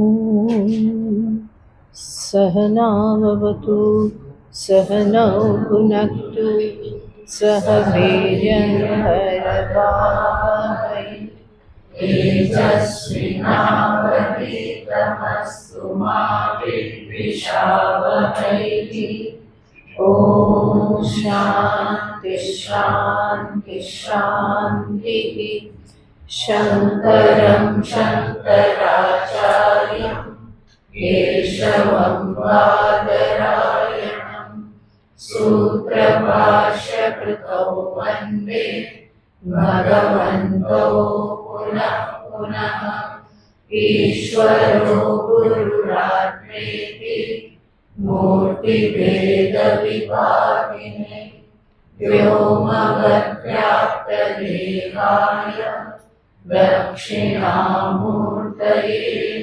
ॐ सहनावतु सहनौ भुनक्तु सह वीर्यङ्करवावहै तेजस्विनावधीतमस्तु मा विद्विषावहै। ॐ शान्ति शान्ति शान्तिः। शङ्करं शङ्कराचार्यं केशवं बादरायणं सूत्रभाष्यकृतौ वन्दे भगवन्तौ पुनः पुनः। ईश्वरो गुरुरात्मेति मूर्तिभेदविभागिने व्योमवद्व्याप्तदेहाय दक्षिणामूर्तये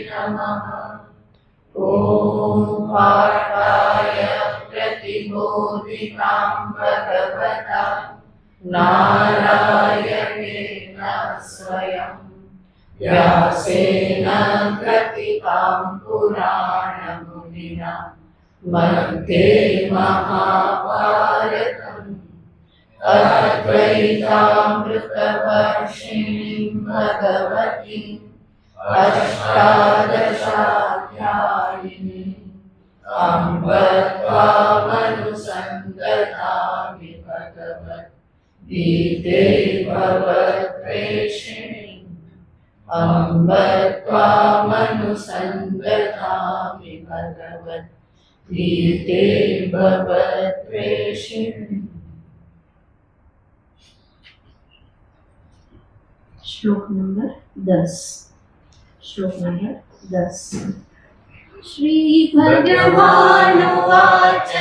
नमः। ॐ पार्थाय प्रतिबोधितां भगवता नारायणेन स्वयं व्यासेन ग्रथितां पुराणमुनिना मध्ये महाभारतम् अद्वैतामृतवर्षिणीं भगवतीम् अष्टादशाध्यायिनीम् अम्ब त्वामनुसन्दधामि भगवद्गीते भवद्वेषिणीम् अम्ब त्वामनुसन्दधामि भगवद्गीते भवद्वेषिणीम्। श्लोक नंबर 10। श्लोक नंबर 10। श्री भगवानुवाच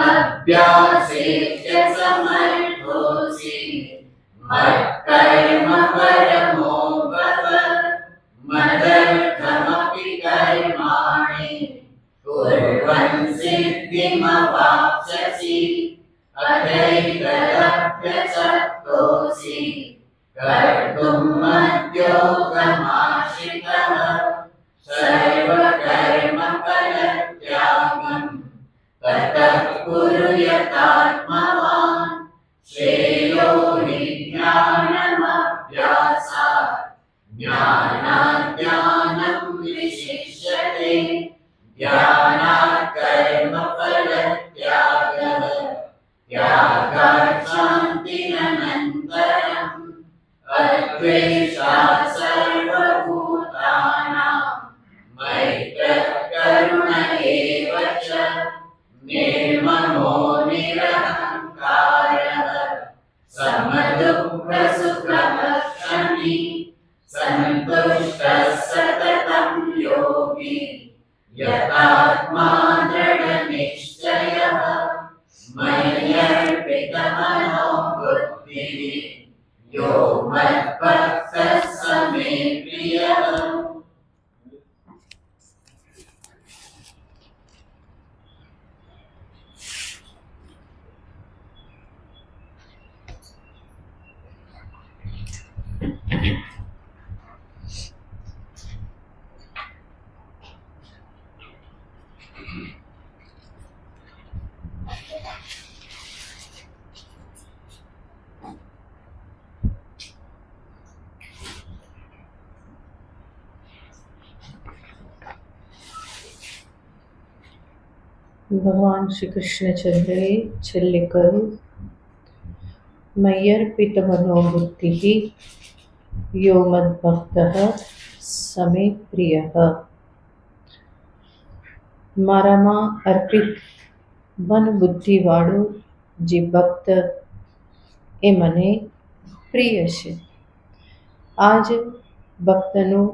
अभ्यासेत्य समर्थोऽसि मत्कर्म परमो भव मदर्थमपि कर्माणि कुर्वन् सिद्धिमवाप्स्यसि अथैतदभ्यसक्तोऽसि कर्तुं मद्योगमाश्रितः सर्वकर्मफलत्यागं ततः कुरु यथात्मवान्। श्रेयो हि ज्ञानमभ्यासात् ज्ञानात् ज्ञानं विशिष्यते ज्ञानात् कर्मफलत्यागः त्यागात् शान्तिरनन्तरम्। अद्वेषात् सर्वभूतानां मैत्रः करुण एव च निर्ममो निरहङ्कारः समदुःखसुखः शमी सन्तुष्टः सततं योगी यतात्मा दृढनिश्चयः मय्यर्पितमनो बुद्धिः यो मद्भक्तः स मे प्रियः। भगवान श्री कृष्ण चंद्रे चल्लिकरु मय्यर्पितमनोबुद्धिः यो मद्भक्तः स मे प्रियः। મારામાં અર્પિત મન બુદ્ધિવાળો જે ભક્ત એ મને પ્રિય છે. આ જ ભક્તનું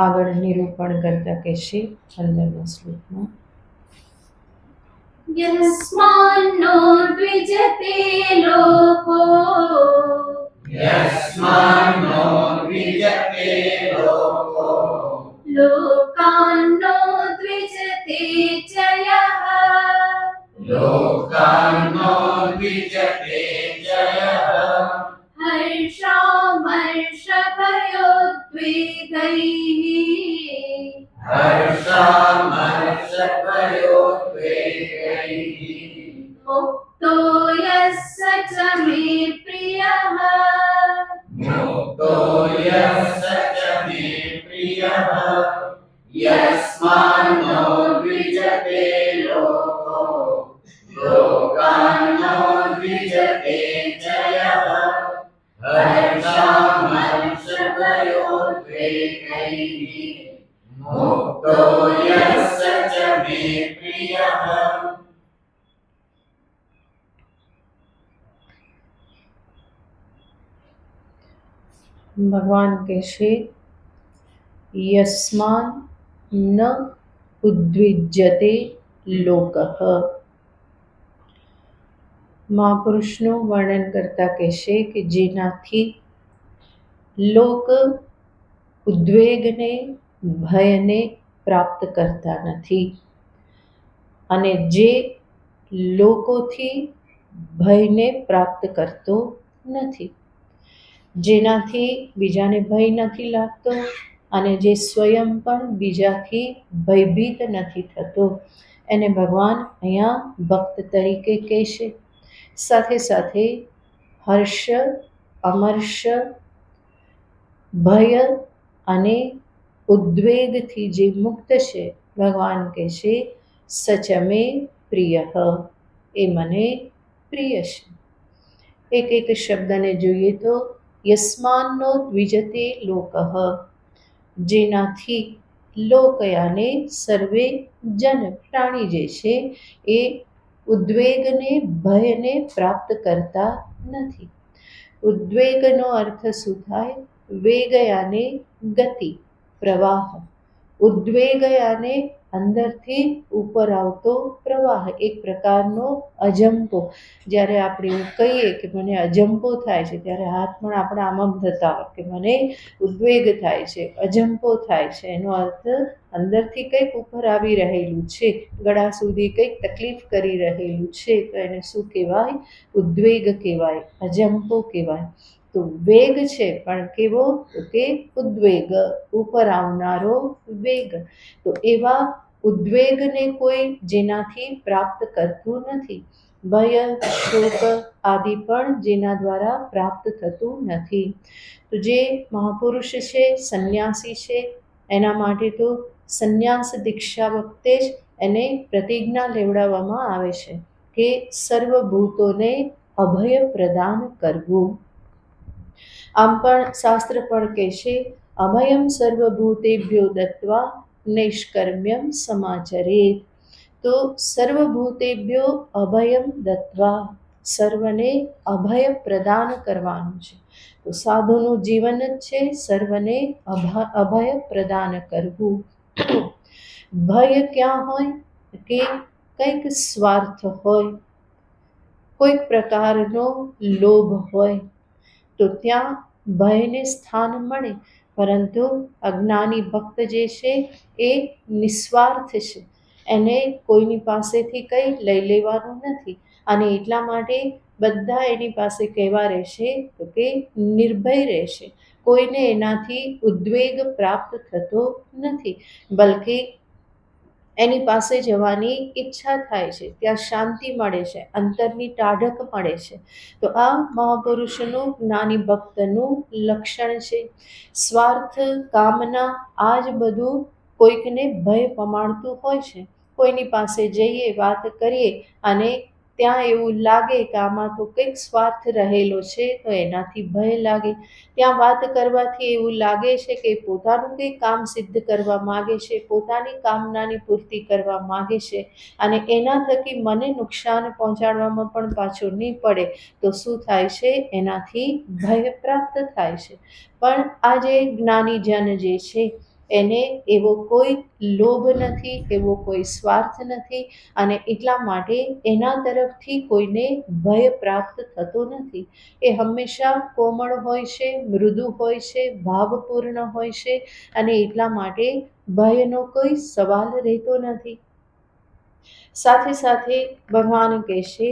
આગળ નિરૂપણ કરતા કહેશે 15મા શ્લોકમાં यस्मान्नो द्विजते लोको यस्मान्नो द्विजते लोको लोकान्नो द्विजते च यः लोकान्नो द्विजते च यः हर्षामर्षभयोद्वेगैः जयः हर्षामर्षभयोद्वेगैः मुक्तो यः स च मे प्रियः। भगवान कहशे यस्मान् न उद्विज्यते लोकः। મહાપુરુષનું વર્ણન કરતા કહેશે કે જેનાથી લોક ઉદ્વેગને ભયને પ્રાપ્ત કરતા નથી અને જે લોકોથી ભયને પ્રાપ્ત કરતો નથી, જેનાથી બીજાને ભય નથી લાગતો અને જે સ્વયં પણ બીજાથી ભયભીત નથી થતો, એને ભગવાન અહીંયા ભક્ત તરીકે કહેશે. સાથે સાથે હર્ષ, અમર્ષ, ભય અને ઉદ્વેગથી જે મુક્ત છે, ભગવાન કહેશે સચમે પ્રિય, એ મને પ્રિય છે. એક એક શબ્દને જોઈએ તો યસ્માન્નો દ્વિજતે લોકઃ, જેનાથી લોક યાને સર્વે જન પ્રાણી જે છે એ ઉદ્વેગને ભયને પ્રાપ્ત કરતા નથી. ઉદ્વેગનો અર્થ શું થાય? વેગ યાને ગતિ, પ્રવાહ. ઉદ્વેગ યાને અંદરથી ઉપર આવતો પ્રવાહ, એક પ્રકારનો અજંપો. જ્યારે આપણે એવું કહીએ કે મને અજંપો થાય છે, ત્યારે હાથ પણ આપણા આમ થતા હોય કે મને ઉદ્વેગ થાય છે, અજંપો થાય છે. એનો અર્થ અંદરથી કંઈક ઉપર આવી રહેલું છે, ગળા સુધી કંઈક તકલીફ કરી રહેલું છે, તો એને શું કહેવાય? ઉદ્વેગ કહેવાય, અજંપો કહેવાય. તો વેગ છે પણ કેવો? કે ઉદ્વેગ, ઉપર આવનારો વેગ. તો એવા ઉદ્વેગને કોઈ જેનાથી પ્રાપ્ત કરતું નથી, ભય, શોક આદિ પણ જેના દ્વારા પ્રાપ્ત થતું નથી. તો જે મહાપુરુષ છે, સંન્યાસી છે, એના માટે તો સંન્યાસ દીક્ષા વખતે જ એને પ્રતિજ્ઞા લેવડાવવામાં આવે છે કે સર્વભૂતોને અભય પ્રદાન કરવું. આમ પણ શાસ્ત્ર પણ કહેશે અભયમ સર્વભૂતેભ્યો દત્વા નૈષ્કર્મ્યમ સમાચરેત. તો સર્વભૂતેભ્યો અભયમ દત્વા, સર્વને અભય પ્રદાન કરવાનું છે. તો સાધુનું જીવન જ છે સર્વને અભય પ્રદાન કરવું. ભય ક્યાં હોય? કે કંઈક સ્વાર્થ હોય, કોઈક પ્રકારનો લોભ હોય, તો ત્યાં ભયને સ્થાન મળે. પરંતુ અજ્ઞાની ભક્ત જે છે એ નિસ્વાર્થ છે, એને કોઈની પાસેથી કંઈ લઈ લેવાનું નથી અને એટલા માટે બધા એની પાસે કહેવા રહેશે તો કે નિર્ભય રહેશે. કોઈને એનાથી ઉદ્વેગ પ્રાપ્ત થતો નથી, બલકે એની પાસે જવાની ઈચ્છા થાય છે, ત્યાં શાંતિ મળે છે, અંતરની ટાઢક મળે છે. તો આ મહાપુરુષનું, જ્ઞાની ભક્તનું લક્ષણ છે. સ્વાર્થ, કામના, આ જ બધું કોઈકને ભય પમાડતું હોય છે. કોઈની પાસે જઈએ, વાત કરીએ અને ત્યાં એવું લાગે કે આમાં તો કંઈક સ્વાર્થ રહેલો છે, તો એનાથી ભય લાગે. ત્યાં વાત કરવાથી એવું લાગે છે કે પોતાનું કંઈ કામ સિદ્ધ કરવા માગે છે, પોતાની કામનાની પૂર્તિ કરવા માગે છે અને એના થકી મને નુકસાન પહોંચાડવામાં પણ પાછો નહીં પડે, તો શું થાય છે? એનાથી ભય પ્રાપ્ત થાય છે. પણ આ જે જ્ઞાનીજન જે છે એને એવો કોઈ લોભ નથી, એવો કોઈ સ્વાર્થ નથી અને એટલા માટે એના તરફથી કોઈને ભય પ્રાપ્ત થતો નથી. એ હંમેશા કોમળ હોય છે, મૃદુ હોય છે, ભાવપૂર્ણ હોય છે અને એટલા માટે ભયનો કોઈ સવાલ રહેતો નથી. સાથે સાથે ભગવાન કહેશે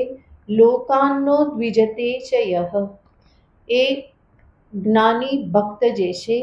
લોકાન્નો દ્વિજતે ચ યઃ, એ જ્ઞાની ભક્ત જે છે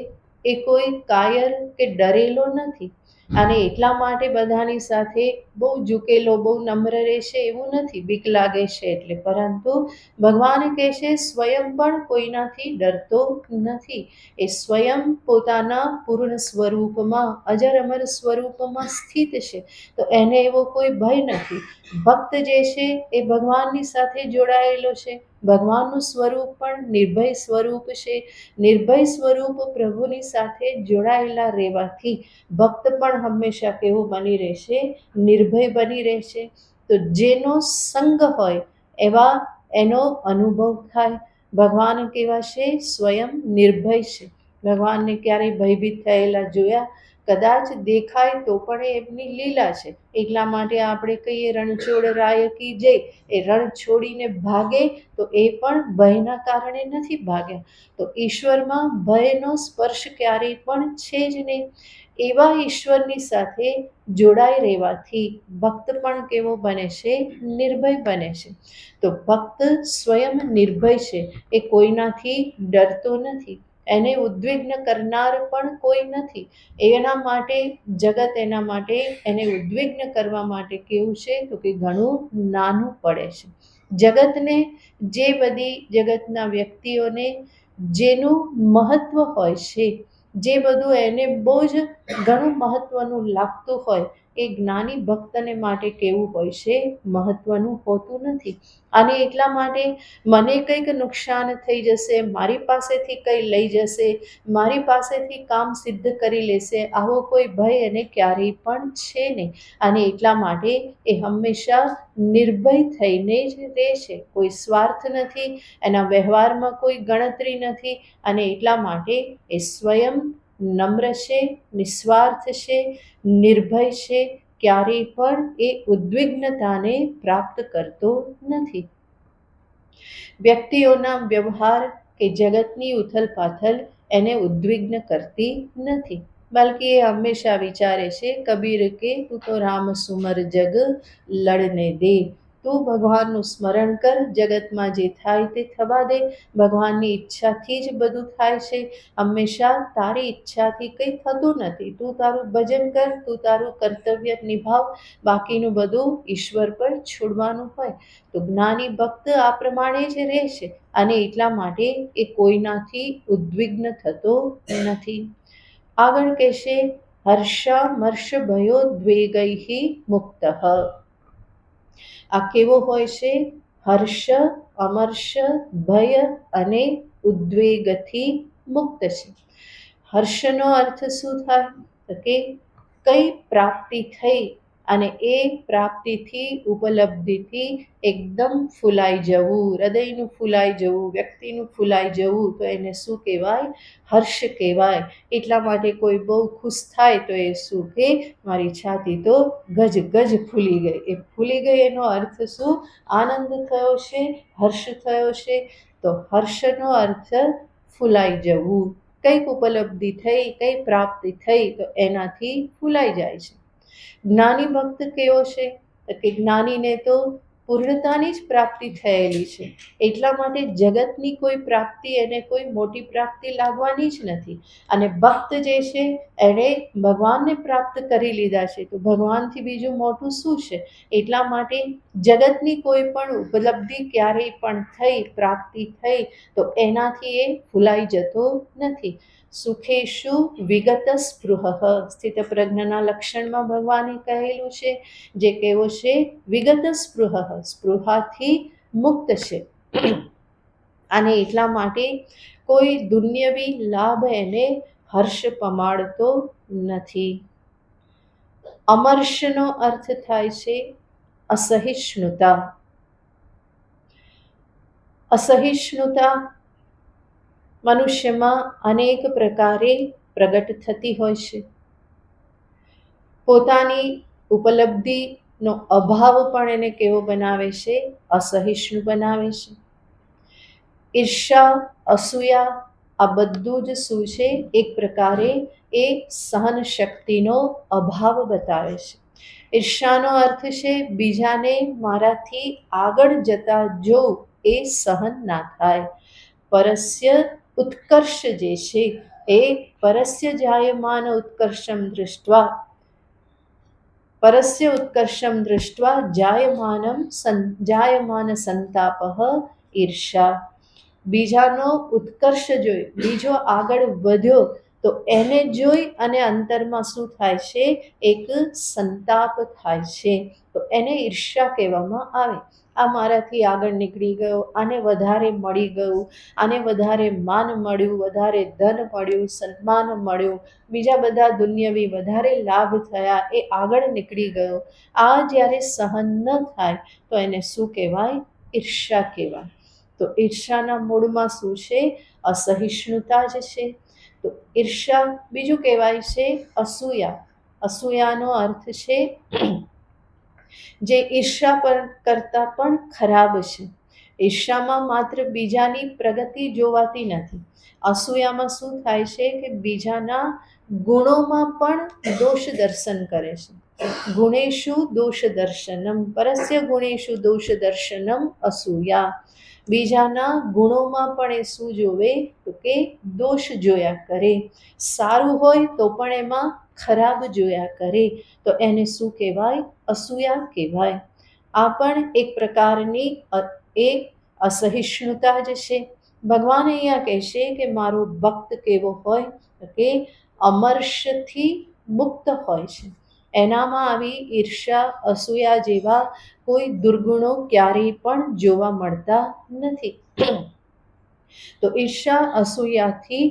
એ કોઈ કાયર કે ડરેલો નથી. અને એટલા માટે બધાની સાથે બહુ ઝૂકેલો, બહુ નમ્ર રહેશે એવું નથી, બીક લાગે છે એટલે. પરંતુ ભગવાન કહે છે સ્વયં પણ કોઈનાથી ડરતો નથી. એ સ્વયં પોતાના પૂર્ણ સ્વરૂપમાં, અજર અમર સ્વરૂપમાં સ્થિત છે, તો એને એવો કોઈ ભય નથી. ભક્ત જે છે એ ભગવાનની સાથે જોડાયેલો છે. ભગવાનનું સ્વરૂપ પણ નિર્ભય સ્વરૂપ છે. નિર્ભય સ્વરૂપ પ્રભુની સાથે જોડાયેલા રહેવાથી ભક્ત પણ હંમેશા કેવો બની રહેશે? નિર્ભય બની રહેશે. તો જેનો સંગ હોય એવા એનો અનુભવ થાય. ભગવાન કેવા છે? સ્વયં નિર્ભય છે. ભગવાનને ક્યારેય ભયભીત થયેલા જોયા? કદાચ દેખાય તો પણ એમની લીલા છે. એટલા માટે આપણે કહીએ રણછોડ રાય કી જય. એ રણ છોડીને ભાગે તો એ પણ ભયના કારણે નથી ભાગ્યા. તો ઈશ્વરમાં ભયનો સ્પર્શ ક્યારેય પણ છે જ નહીં. એવા ઈશ્વરની સાથે જોડાઈ રહેવાથી ભક્ત પણ કેવો બને છે? નિર્ભય બને છે. તો ભક્ત સ્વયં નિર્ભય છે. એ કોઈનાથી ડરતો નથી. એને ઉદ્વિગ્ન કરનાર પણ કોઈ નથી. એના માટે જગત એના માટે એને ઉદ્વિગ્ન કરવા માટે કેવું છે? તો કે ઘણું નાનું પડે છે. જગતને, જે બધી જગતના વ્યક્તિઓને જેનું મહત્વ હોય છે, જે બધું એને બહુ જ ઘણું મહત્વનું લાગતું હોય, એ જ્ઞાની ભક્તને માટે કેવું હોય છે? મહત્વનું હોતું નથી. અને એટલા માટે મને કંઈક નુકસાન થઈ જશે, મારી પાસેથી કંઈ લઈ જશે, મારી પાસેથી કામ સિદ્ધ કરી લેશે, આવો કોઈ ભય એને ક્યારેય પણ છે નહીં. અને એટલા માટે એ હંમેશા નિર્ભય થઈને જ રહે છે. કોઈ સ્વાર્થ નથી, એના વ્યવહારમાં કોઈ ગણતરી નથી. અને એટલા માટે એ સ્વયં નમ્ર છે, નિસ્વાર્થ છે, નિર્ભય છે. ક્યારેય પણ એ ઉદ્વિગ્નતાને પ્રાપ્ત કરતો નથી. વ્યક્તિઓના વ્યવહાર કે જગતની ઉથલપાથલ એને ઉદ્વિગ્ન કરતી નથી. બલ્કે એ હંમેશા વિચારે છે, કબીર કે તું તો રામ સુમર જગ લડને દે. તું ભગવાનનું સ્મરણ કર, જગતમાં જે થાય તે થવા દે. ભગવાનની ઈચ્છાથી જ બધું થાય છે. હંમેશા તારી ઈચ્છાથી કંઈ થતું નથી. તું તારું ભજન કર, તું તારું કર્તવ્ય નિભાવ, બાકીનું બધું ઈશ્વર પર છોડવાનું હોય. તો જ્ઞાની ભક્ત આ પ્રમાણે જ રહે છે. અને એટલા માટે એ કોઈનાથી ઉદ્વિગ્ન થતો નથી. આગળ કહેશે હર્ષામર્ષ ભયોદ્વેગૈ મુક્ત. આ કેવો હોય છે? હર્ષ, અમર્ષ, ભય અને ઉદ્વેગથી મુક્ત છે. હર્ષનો અર્થ શું થાય? તો કે કઈ પ્રાપ્તિ થઈ અને એ પ્રાપ્તિથી, ઉપલબ્ધિથી એકદમ ફૂલાઈ જવું, હૃદયનું ફૂલાઈ જવું, વ્યક્તિનું ફૂલાઈ જવું, તો એને શું કહેવાય? હર્ષ કહેવાય. એટલા માટે કોઈ બહુ ખુશ થાય તો એ શું કે? મારી છાતી તો ગજ ગજ ફૂલી ગઈ. એ ફૂલી ગઈ એનો અર્થ શું? આનંદ થયો છે, હર્ષ થયો છે. તો હર્ષનો અર્થ ફૂલાઈ જવું. કંઈક ઉપલબ્ધિ થઈ, કંઈ પ્રાપ્તિ થઈ તો એનાથી ફૂલાઈ જાય છે. જ્ઞાની ભક્ત કેવો છે? કે જ્ઞાનીને તો પૂર્ણતાની જ પ્રાપ્તિ થયેલી છે. એટલા માટે જગતની કોઈ પ્રાપ્તિ એને કોઈ મોટી પ્રાપ્તિ લાગવાની જ નથી. અને ભક્ત જે છે એણે ભગવાનને પ્રાપ્ત કરી લીધા છે. તો ભગવાનથી બીજું મોટું શું છે? એટલા માટે જગતની કોઈ પણ ઉપલબ્ધિ ક્યારેય પણ થઈ, પ્રાપ્તિ થઈ તો એનાથી એ ફૂલાઈ જતો નથી. સુખેશુ વિગત સ્પૃહ. સ્થિતપ્રજ્ઞના લક્ષણમાં ભગવાને કહેલું છે, જે કેવો છે? વિગત સ્પૃહ, સ્પૃહાથી મુક્ત છે. અને એટલા માટે કોઈ દુન્યવી લાભ એને હર્ષ પમાડતો નથી. અમર્ષનો અર્થ થાય છે અસહિષ્ણુતા. અસહિષ્ણુતા મનુષ્યમાં અનેક પ્રકારે પ્રગટ થતી હોય છે. પોતાની ઉપલબ્ધિનો અભાવ પણ એને કેવો બનાવે છે? અસહિષ્ણુ બનાવે છે. ઈર્ષા, અસૂયા, આ બધું જ શું છે? એક પ્રકારે એ સહન શક્તિનો અભાવ બતાવે છે. ઈર્ષાનો અર્થ છે બીજાને મારાથી આગળ જતા જોઉં, એ સહન ના થાય. પરસ્ય ઉત્કર્ષ જે છે એ પરસ્ય જાયમાન ઉત્કર્ષમ દૃષ્ટવા, પરસ્ય ઉત્કર્ષમ દૃષ્ટવા જાયમાન સંતાપઃ ઈર્ષા. બીજાનો ઉત્કર્ષ જોઈ, બીજો આગળ વધ્યો તો એને જોઈ અને અંતરમાં શું થાય છે? એક સંતાપ થાય છે. તો એને ઈર્ષા કહેવામાં આવે. આ મારાથી આગળ નીકળી ગયો, આને વધારે મળી ગયું, આને વધારે માન મળ્યું, વધારે ધન મળ્યું, સન્માન મળ્યું, બીજા બધા દુન્યવી વધારે લાભ થયા, એ આગળ નીકળી ગયો. આ જ્યારે સહન ન થાય તો એને શું કહેવાય? ઈર્ષા કહેવાય. તો ઈર્ષાના મૂળમાં શું છે? અસહિષ્ણુતા જ છે. તો ઈર્ષા બીજું કહેવાય છે અસૂયા. અસૂયાનો અર્થ છે જે ઈર્ષા પર કરતાં પણ ખરાબ છે. ઈર્ષામાં માત્ર બીજાની પ્રગતિ જોવાતી નથી. અસૂયામાં શું થાય છે કે બીજાના ગુણોમાં પણ દોષ દર્શન કરે છે. ગુણેશુ દોષ દર્શનમ, પરસ્ય ગુણેશુ દોષ દર્શનમ અસૂયા. બીજાના ગુણોમાં પણ એ શું જોવે? તો કે દોષ જોયા કરે. સારું હોય તો પણ એમાં ખરાબ જોયા કરે. તો એને શું કહેવાય? અસૂયા કહેવાય. આ પણ એક પ્રકારની એક અસહિષ્ણુતા જ છે. ભગવાન અહીંયા કહેશે કે મારો ભક્ત કેવો હોય? તો કે અમર્ષથી મુક્ત હોય છે. એનામાં આવી ઈર્ષા, અસૂયા જેવા કોઈ દુર્ગુણો ક્યારેય પણ જોવા મળતા નથી. તો ઈર્ષા, અસૂયાથી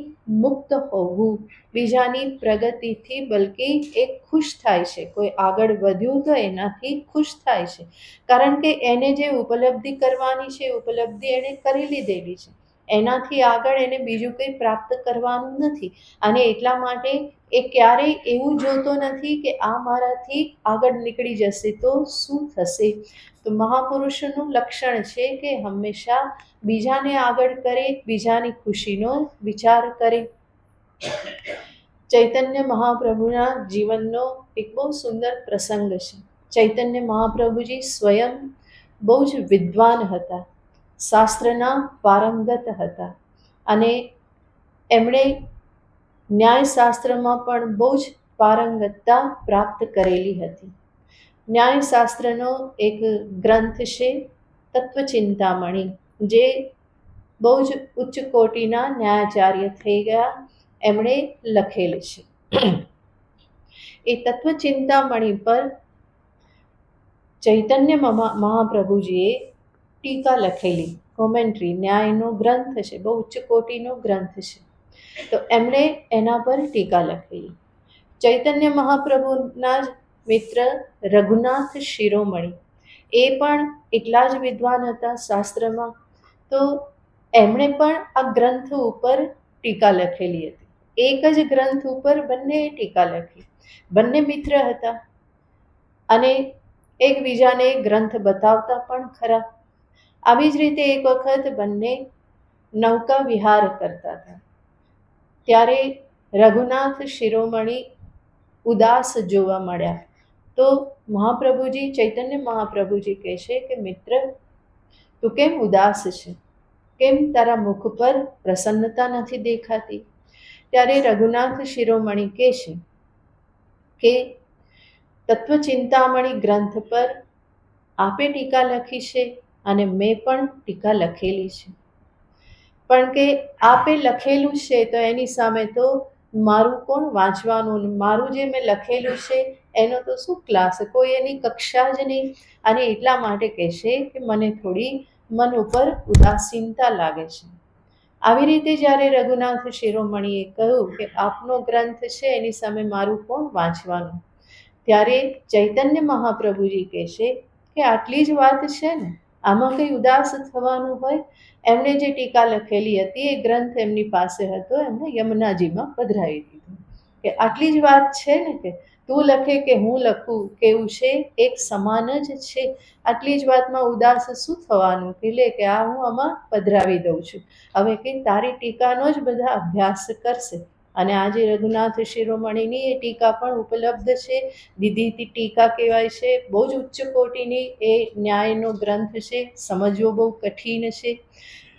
મુક્ત હોવું, બીજાની પ્રગતિથી બલકે એ ખુશ થાય છે. કોઈ આગળ વધ્યું તો એનાથી ખુશ થાય છે, કારણ કે એને જે ઉપલબ્ધિ કરવાની છે, ઉપલબ્ધિ એણે કરી લીધેલી છે. એનાથી આગળ એને બીજું કંઈ પ્રાપ્ત કરવાનું નથી. અને એટલા માટે એ ક્યારેય એવું જોતો નથી કે આ મારાથી આગળ નીકળી જશે તો શું થશે. તો મહાપુરુષોનું લક્ષણ છે કે હંમેશા બીજાને આગળ કરે, બીજાની ખુશીનો વિચાર કરે. ચૈતન્ય મહાપ્રભુના જીવનનો એક બહુ સુંદર પ્રસંગ છે. ચૈતન્ય મહાપ્રભુજી સ્વયં બહુ જ વિદ્વાન હતા, શાસ્ત્રના પારંગત હતા, અને એમણે ન્યાયશાસ્ત્રમાં પણ બહુ જ પારંગતતા પ્રાપ્ત કરેલી હતી. ન્યાયશાસ્ત્રનો એક ગ્રંથ છે તત્વચિંતામણી, જે બહુ જ ઉચ્ચ કોટીના ન્યાયાચાર્ય થઈ ગયા, એમણે લખેલ છે. એ તત્વચિંતામણી પર ચૈતન્ય મહાપ્રભુજીએ ટીકા લખેલી, કોમેન્ટ્રી. ન્યાયનો ગ્રંથ છે, બહુ ઉચ્ચ કોટીનો ગ્રંથ છે. તો એમણે એના પર ટીકા લખેલી. ચૈતન્ય મહાપ્રભુના જ મિત્ર રઘુનાથ શિરોમણી, એ પણ એટલા જ વિદ્વાન હતા શાસ્ત્રમાં. તો એમણે પણ આ ગ્રંથ ઉપર ટીકા લખેલી હતી. એક જ ગ્રંથ ઉપર બંને ટીકા લખી. બંને મિત્ર હતા અને એકબીજાને ગ્રંથ બતાવતા પણ ખરા. આવી જ રીતે એક વખત બંને નૌકા વિહાર કરતા હતા. ત્યારે રઘુનાથ શિરોમણી ઉદાસ જોવા મળ્યા. તો મહાપ્રભુજી, ચૈતન્ય મહાપ્રભુજી કહે છે કે મિત્ર, તું કેમ ઉદાસ છે? કેમ તારા મુખ પર પ્રસન્નતા નથી દેખાતી? ત્યારે રઘુનાથ શિરોમણી કહે છે કે તત્વચિંતામણી ગ્રંથ પર આપે ટીકા લખી છે અને મેં પણ ટીકા લખેલી છે, પણ કે આપે લખેલું છે તો એની સામે તો મારું કોણ વાંચવાનું? મારું જે મેં લખેલું છે એનો તો શું ક્લાસ, કોઈ એની કક્ષા જ નહીં. અને એટલા માટે કહેશે કે મને થોડી મન ઉપર ઉદાસીનતા લાગે છે. આવી રીતે જ્યારે રઘુનાથ શિરોમણીએ કહ્યું કે આપનો ગ્રંથ છે, એની સામે મારું કોણ વાંચવાનું, ત્યારે ચૈતન્ય મહાપ્રભુજી કહેશે કે આટલી જ વાત છે ને, આમાં કંઈ ઉદાસ થવાનું હોય? એમણે જે ટીકા લખેલી હતી એ ગ્રંથ એમની પાસે હતો, એમણે યમુનાજીમાં પધરાવી દીધું કે આટલી જ વાત છે ને, કે તું લખે કે હું લખું, કેવું છે એક સમાન જ છે. આટલી જ વાતમાં ઉદાસ શું થવાનું? એટલે કે આ હું આમાં પધરાવી દઉં છું. હવે કે તારી ટીકાનો જ બધા અભ્યાસ કરશે. અને આજે રઘુનાથ શિરોમણીની એ ટીકા પણ ઉપલબ્ધ છે. દિદીતી ટીકા કહેવાય છે, બહુ જ ઉચ્ચ કોટીની એ ન્યાયનો ગ્રંથ છે. સમજવો બહુ કઠિન છે,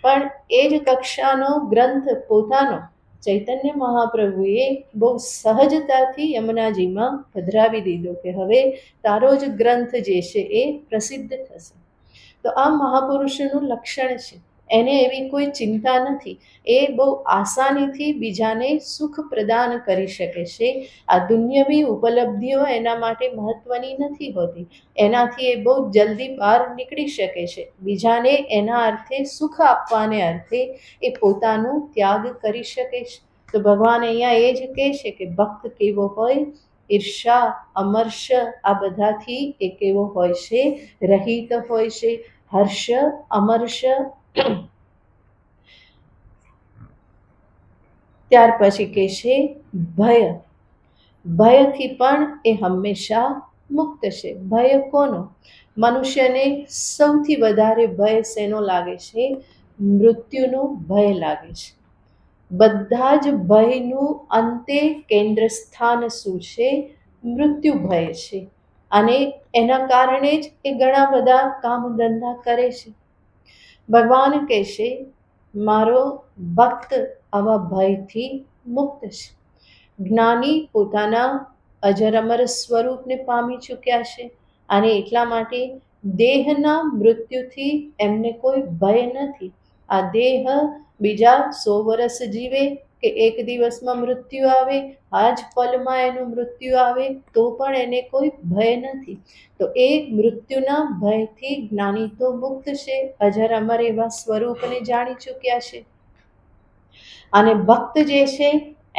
પણ એ જ કક્ષાનો ગ્રંથ પોતાનો ચૈતન્ય મહાપ્રભુએ બહુ સહજતાથી યમુનાજીમાં પધરાવી દીધો કે હવે તારો જ ગ્રંથ જે છે એ પ્રસિદ્ધ થશે. તો આ મહાપુરુષનું લક્ષણ છે. એને એવી કોઈ ચિંતા નથી. એ બહુ આસાનીથી બીજાને સુખ પ્રદાન કરી શકે છે. આ દુન્યવી ઉપલબ્ધિઓ એના માટે મહત્વની નથી હોતી. એનાથી એ બહુ જલ્દી બહાર નીકળી શકે છે. બીજાને એના અર્થે સુખ આપવાને અર્થે એ પોતાનું ત્યાગ કરી શકે છે. તો ભગવાન અહીંયા એ જ કહે છે કે ભક્ત કેવો હોય, ઈર્ષા, અમર્ષ આ બધાથી એ કેવો હોય છે, રહિત હોય છે. હર્ષ, અમર્ષ, ત્યાર પછી કહે છે ભય. ભયથી પણ એ હંમેશા મુક્ત છે. ભય કોનો? મનુષ્યને સૌથી વધારે ભય શેનો લાગે છે? મૃત્યુનો ભય લાગે છે. બધા જ ભયનું અંતે કેન્દ્ર સ્થાન શું છે? મૃત્યુ ભય છે. અને એના કારણે જ એ ઘણા બધા કામ ધંધા કરે છે. ભગવાન કહેશે મારો ભક્ત આવા ભયથી મુક્ત છે. જ્ઞાની પોતાના અજર અમર સ્વરૂપને પામી ચૂક્યા છે અને એટલા માટે દેહના મૃત્યુથી એમને કોઈ ભય નથી. આ દેહ બીજા 100 વર્ષ જીવે કે એક દિવસમાં મૃત્યુ આવે, આ જ પલમાં એનું મૃત્યુ આવે તો પણ એને કોઈ ભય નથી. તો એ મૃત્યુના ભયથી જ્ઞાની તો મુક્ત છે, અજર અમર એવા સ્વરૂપને જાણી ચૂક્યા છે. અને ભક્ત જે છે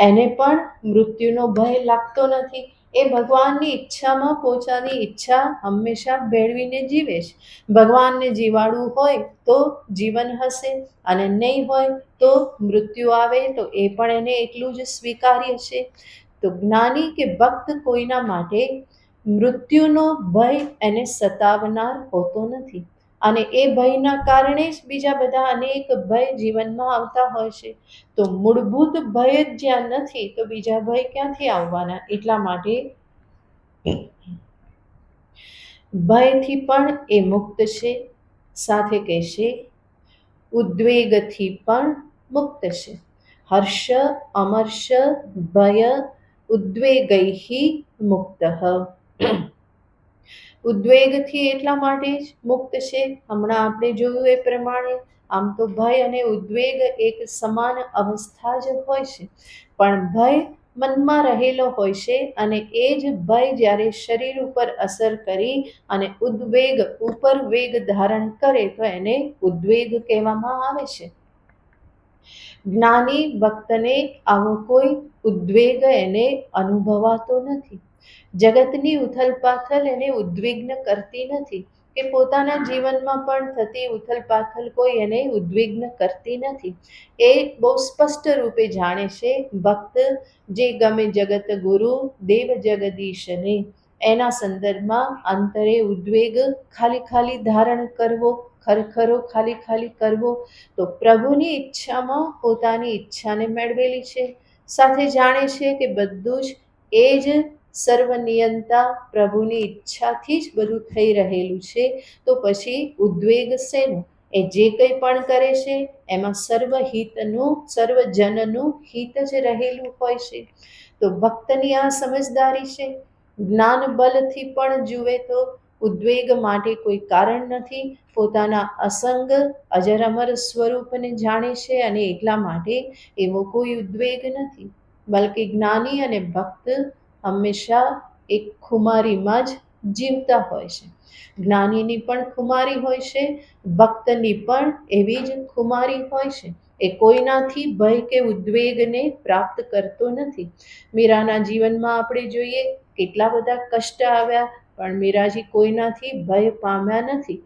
એને પણ મૃત્યુનો ભય લાગતો નથી. એ ભગવાનની ઈચ્છામાં પોતાની ઈચ્છા હંમેશા ભેળવીને જીવે છે. ભગવાનને જીવાડવું હોય તો જીવન હશે અને નહીં હોય તો મૃત્યુ આવે તો એ પણ એને એટલું જ સ્વીકાર્ય છે. તો જ્ઞાની કે ભક્ત કોઈના માટે મૃત્યુનો ભય એને સતાવનાર હોતો નથી. અને એ ભયના કારણે જ બીજા બધા અનેક ભય જીવનમાં આવતા હોય છે. તો મૂળભૂત ભય જ જ્યાં નથી તો બીજા ભય ક્યાંથી આવવાના? એટલા માટે ભયથી પણ એ મુક્ત છે. સાથે કહેશે ઉદ્વેગથી પણ મુક્ત છે. હર્ષ, અમર્ષ, ભય, ઉદ્વેગૈહિ મુક્ત. ઉદ્વેગથી એટલા માટે જ મુક્ત છે. હમણાં આપણે જોયું એ પ્રમાણે આમ તો ભય અને ઉદ્વેગ એક સમાન અવસ્થા જ હોય છે, પણ ભય મનમાં રહેલો હોય છે અને એ જ ભય જ્યારે શરીર ઉપર અસર કરી અને ઉદ્વેગ ઉપર વેગ ધારણ કરે તો એને ઉદ્વેગ કહેવામાં આવે છે. જ્ઞાની ભક્તને આવો કોઈ ઉદ્વેગ એને અનુભવાતો નથી. જગતની ઉથલપાથલ એને ઉદ્વિગ્ન કરતી નથી કે પોતાના જીવનમાં પણ થતી ઉથલપાથલ કોઈ એને ઉદ્વિગ્ન કરતી નથી. એ બહુ સ્પષ્ટ રૂપે જાણે છે ભક્ત જે ગમે જગત ગુરુ દેવ જગદીશને. એના સંદર્ભમાં અંતરે ઉદ્વેગ ખાલી ધારણ કરવો, ખરખરો ખાલી કરવો તો પ્રભુની ઈચ્છામાં પોતાની ઈચ્છાને મેળવેલી છે. સાથે જાણે છે કે બધું જ એ જ સર્વનિયંતા પ્રભુની ઈચ્છાથી જ બધું થઈ રહેલું છે. તો પછી ઉદ્વેગ શેનો? એ જે કંઈ પણ કરે છે એમાં સર્વહિતનું, સર્વજનનું હિત જ રહેલું હોય છે. તો ભક્તની આ સમજદારી છે. જ્ઞાન બલથી પણ જુએ તો ઉદ્વેગ માટે કોઈ કારણ નથી. પોતાના અસંગ અજર અમર સ્વરૂપને જાણે છે અને એટલા માટે એવો કોઈ ઉદ્વેગ નથી. બલકે જ્ઞાની અને ભક્ત હંમેશા એક ખુમારીમાં જ જીવતા હોય છે. જ્ઞાનીની પણ ખુમારી હોય છે, ભક્તની પણ એવી જ ખુમારી હોય છે. એ કોઈનાથી ભય કે ઉદ્વેગને પ્રાપ્ત કરતો નથી. મીરાના જીવનમાં આપણે જોઈએ કેટલા બધા કષ્ટ આવ્યા પણ મીરાજી કોઈનાથી ભય પામ્યા નથી.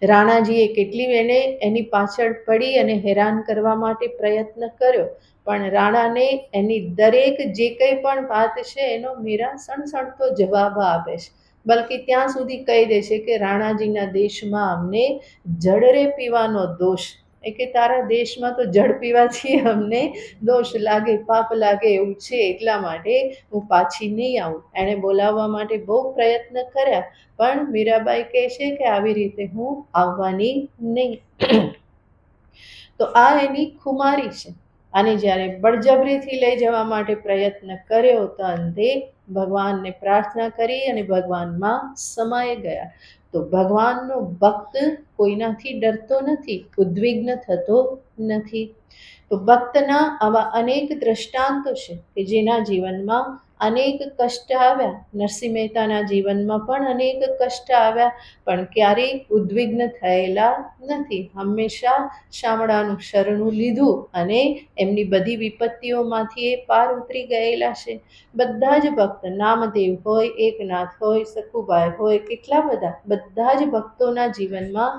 રાણાજીએ કેટલી એને એની પાછળ પડી અને હેરાન કરવા માટે પ્રયત્ન કર્યો પણ રાણાને એની દરેક જે કંઈ પણ વાત છે એનો મીરા સણસણતો જવાબ આપે છે. બલકે ત્યાં સુધી કહી દે છે કે રાણાજીના દેશમાં અમને જળરે પીવાનો દોષ, એ કે તારા દેશમાં તો જળ પીવાથી અમને દોષ લાગે, પાપ લાગે એવું છે, એટલા માટે હું પાછી નહીં આવું. એણે બોલાવવા માટે બહુ પ્રયત્ન કર્યા પણ મીરાબાઈ કહે છે કે આવી રીતે હું આવવાની નહીં. તો આ એની ખુમારી છે. અને જ્યારે બળજબરીથી લઈ જવા માટે પ્રયત્ન કર્યો તો અંતે ભગવાનને પ્રાર્થના કરી અને ભગવાનમાં સમાઈ ગયા. તો ભગવાનનો ભક્ત કોઈનાથી ડરતો નથી, ઉદ્વિગ્ન થતો નથી. તો ભક્તના આવા અનેક દ્રષ્ટાંતો છે કે જેના જીવનમાં અનેક કષ્ટ આવ્યા. નરસિંહ મહેતાના જીવનમાં પણ અનેક કષ્ટ આવ્યા, પણ ક્યારેય ઉદ્વિગ્ન થયેલા નથી. હંમેશા શામળાનું શરણું લીધું અને એમની બધી વિપત્તિઓમાંથી એ પાર ઉતરી ગયેલા છે. બધા જ ભક્ત, નામદેવ હોય, એકનાથ હોય, સખુભાઈ હોય, કેટલા બધા જ ભક્તોના જીવનમાં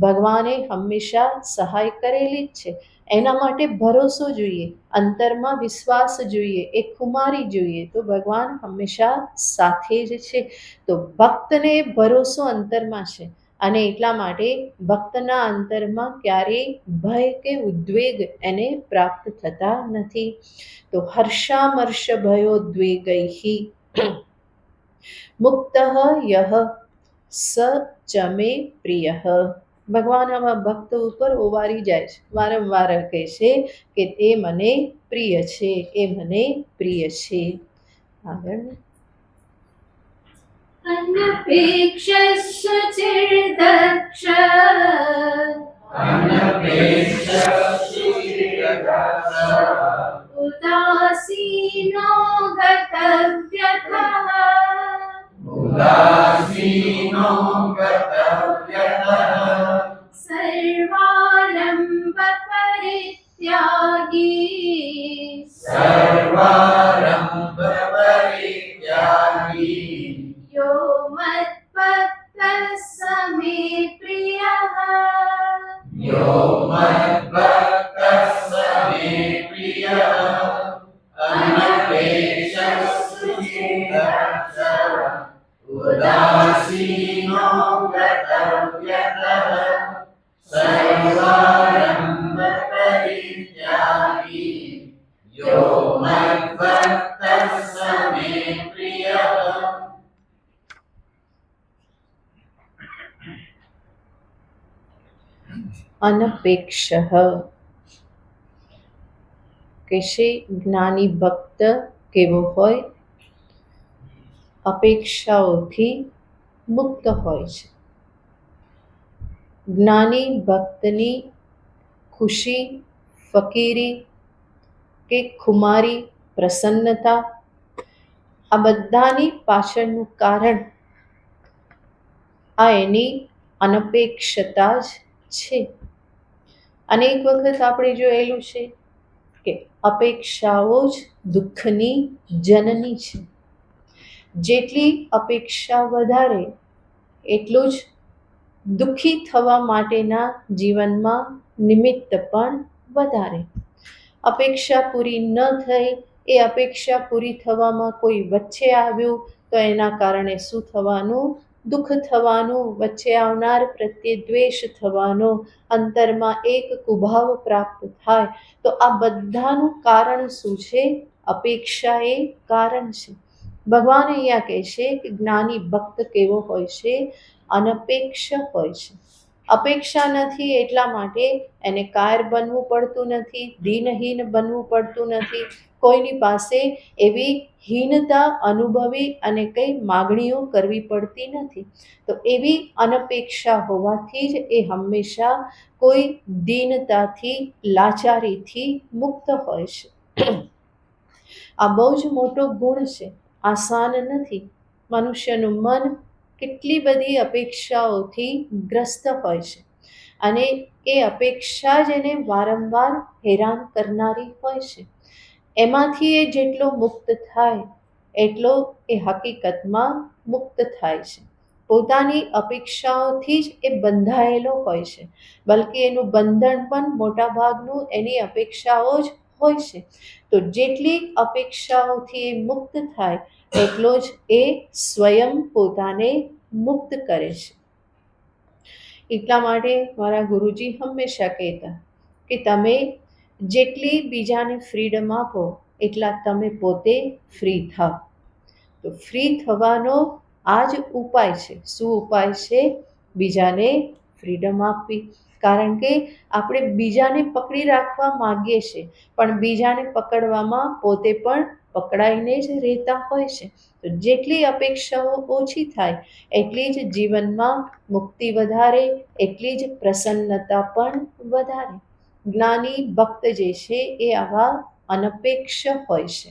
ભગવાને હંમેશા સહાય કરેલી જ છે. એના માટે ભરોસો જોઈએ, અંતરમાં વિશ્વાસ જોઈએ, એ ખુમારી જોઈએ, તો ભગવાન હંમેશા સાથે જ છે. તો ભક્તને ભરોસો અંતરમાં છે અને એટલા માટે ભક્તના અંતરમાં ક્યારેય ભય કે ઉદ્વેગ એને પ્રાપ્ત થતા નથી. તો હર્ષામર્ષ ભયોદ્વેગૈ મુક્ત યહ સ ચ મે પ્રિય. ભગવાન આવા ભક્ત ઉપર ઓવારી જાય છે, વારંવાર કહે છે કે એ મને પ્રિય છે, એ મને પ્રિય છે. આગળ અનપેક્ષસ્ય ચિર્દક્ષ ઉદાસીનો ગતવ્યથઃ સર્વારંભ પરિત્યાગી યો મદ્ભક્તઃ સ મે પ્રિયઃ. ઉદાસીનો ગતવ્યથઃ સર્વારંભ પરિત્યાગી યો મદ્ભક્તઃ સ મે પ્રિયઃ. અનપેક્ષ કહેશે જ્ઞાની ભક્ત કેવો હોય? અપેક્ષાઓથી મુક્ત હોય છે. જ્ઞાની ભક્તની ખુશી, ફકીરી કે ખુમારી, પ્રસન્નતા, આ બધાની પાછળનું કારણ આ એની અનપેક્ષતા જ છે. અનેક વખત આપણે જોયેલું છે કે અપેક્ષાઓ જ દુઃખની જનની છે. જેટલી અપેક્ષા વધારે એટલું જ દુઃખી થવા માટેના જીવનમાં નિમિત્ત પણ વધારે. અપેક્ષા પૂરી ન થઈ, એ અપેક્ષા પૂરી થવામાં કોઈ વચ્ચે આવ્યું તો એના કારણે શું થવાનું? દુઃખ થવાનું, વચ્ચે આવનાર પ્રત્યે દ્વેષ થવાનો, અંતરમાં એક કુભાવ પ્રાપ્ત થાય. તો આ બધાનું કારણ શું છે? અપેક્ષા એ કારણ છે. ભગવાન અહીંયા કહે છે કે જ્ઞાની ભક્ત કેવો હોય છે? અનપેક્ષ હોય છે. અપેક્ષા નથી એટલા માટે એને કાયર બનવું પડતું નથી, દીનહીન બનવું પડતું નથી, કોઈની પાસે એવી હીનતા અનુભવી અને કંઈ માગણીઓ કરવી પડતી નથી. તો એવી અનપેક્ષા હોવાથી જ એ હંમેશા કોઈ દીનતાથી, લાચારીથી મુક્ત હોય છે. આ બહુ જ મોટો ગુણ છે, આસાન નથી. મનુષ્યનું મન કેટલી બધી અપેક્ષાઓથી ગ્રસ્ત હોય છે અને એ અપેક્ષા જ એને વારંવાર હેરાન કરનારી હોય છે. એમાંથી એ જેટલો મુક્ત થાય એટલો એ હકીકતમાં મુક્ત થાય છે. પોતાની અપેક્ષાઓથી જ એ બંધાયેલો હોય છે, બલકે એનું બંધન પણ મોટાભાગનું એની અપેક્ષાઓ જ હોય છે. તો જેટલી અપેક્ષાઓથી એ મુક્ત થાય એટલો જ એ સ્વયં પોતાને મુક્ત કરે છે. એટલા માટે મારા ગુરુજી હંમેશા કહેતા કે તમે જેટલી બીજાને ફ્રીડમ આપો એટલા તમે પોતે ફ્રી થાવ. તો ફ્રી થવાનો આ જ ઉપાય છે. શું ઉપાય છે? બીજાને ફ્રીડમ આપવી. કારણ કે આપણે બીજાને પકડી રાખવા માગીએ છીએ, પણ બીજાને પકડવામાં પોતે પણ પકડાઈને જ રહેતા હોય છે. તો જેટલી અપેક્ષાઓ ઓછી થાય એટલી જ જીવનમાં મુક્તિ વધારે, એટલી જ પ્રસન્નતા પણ વધારે. જ્ઞાની ભક્ત જે છે એ આવા અનપેક્ષ હોય છે.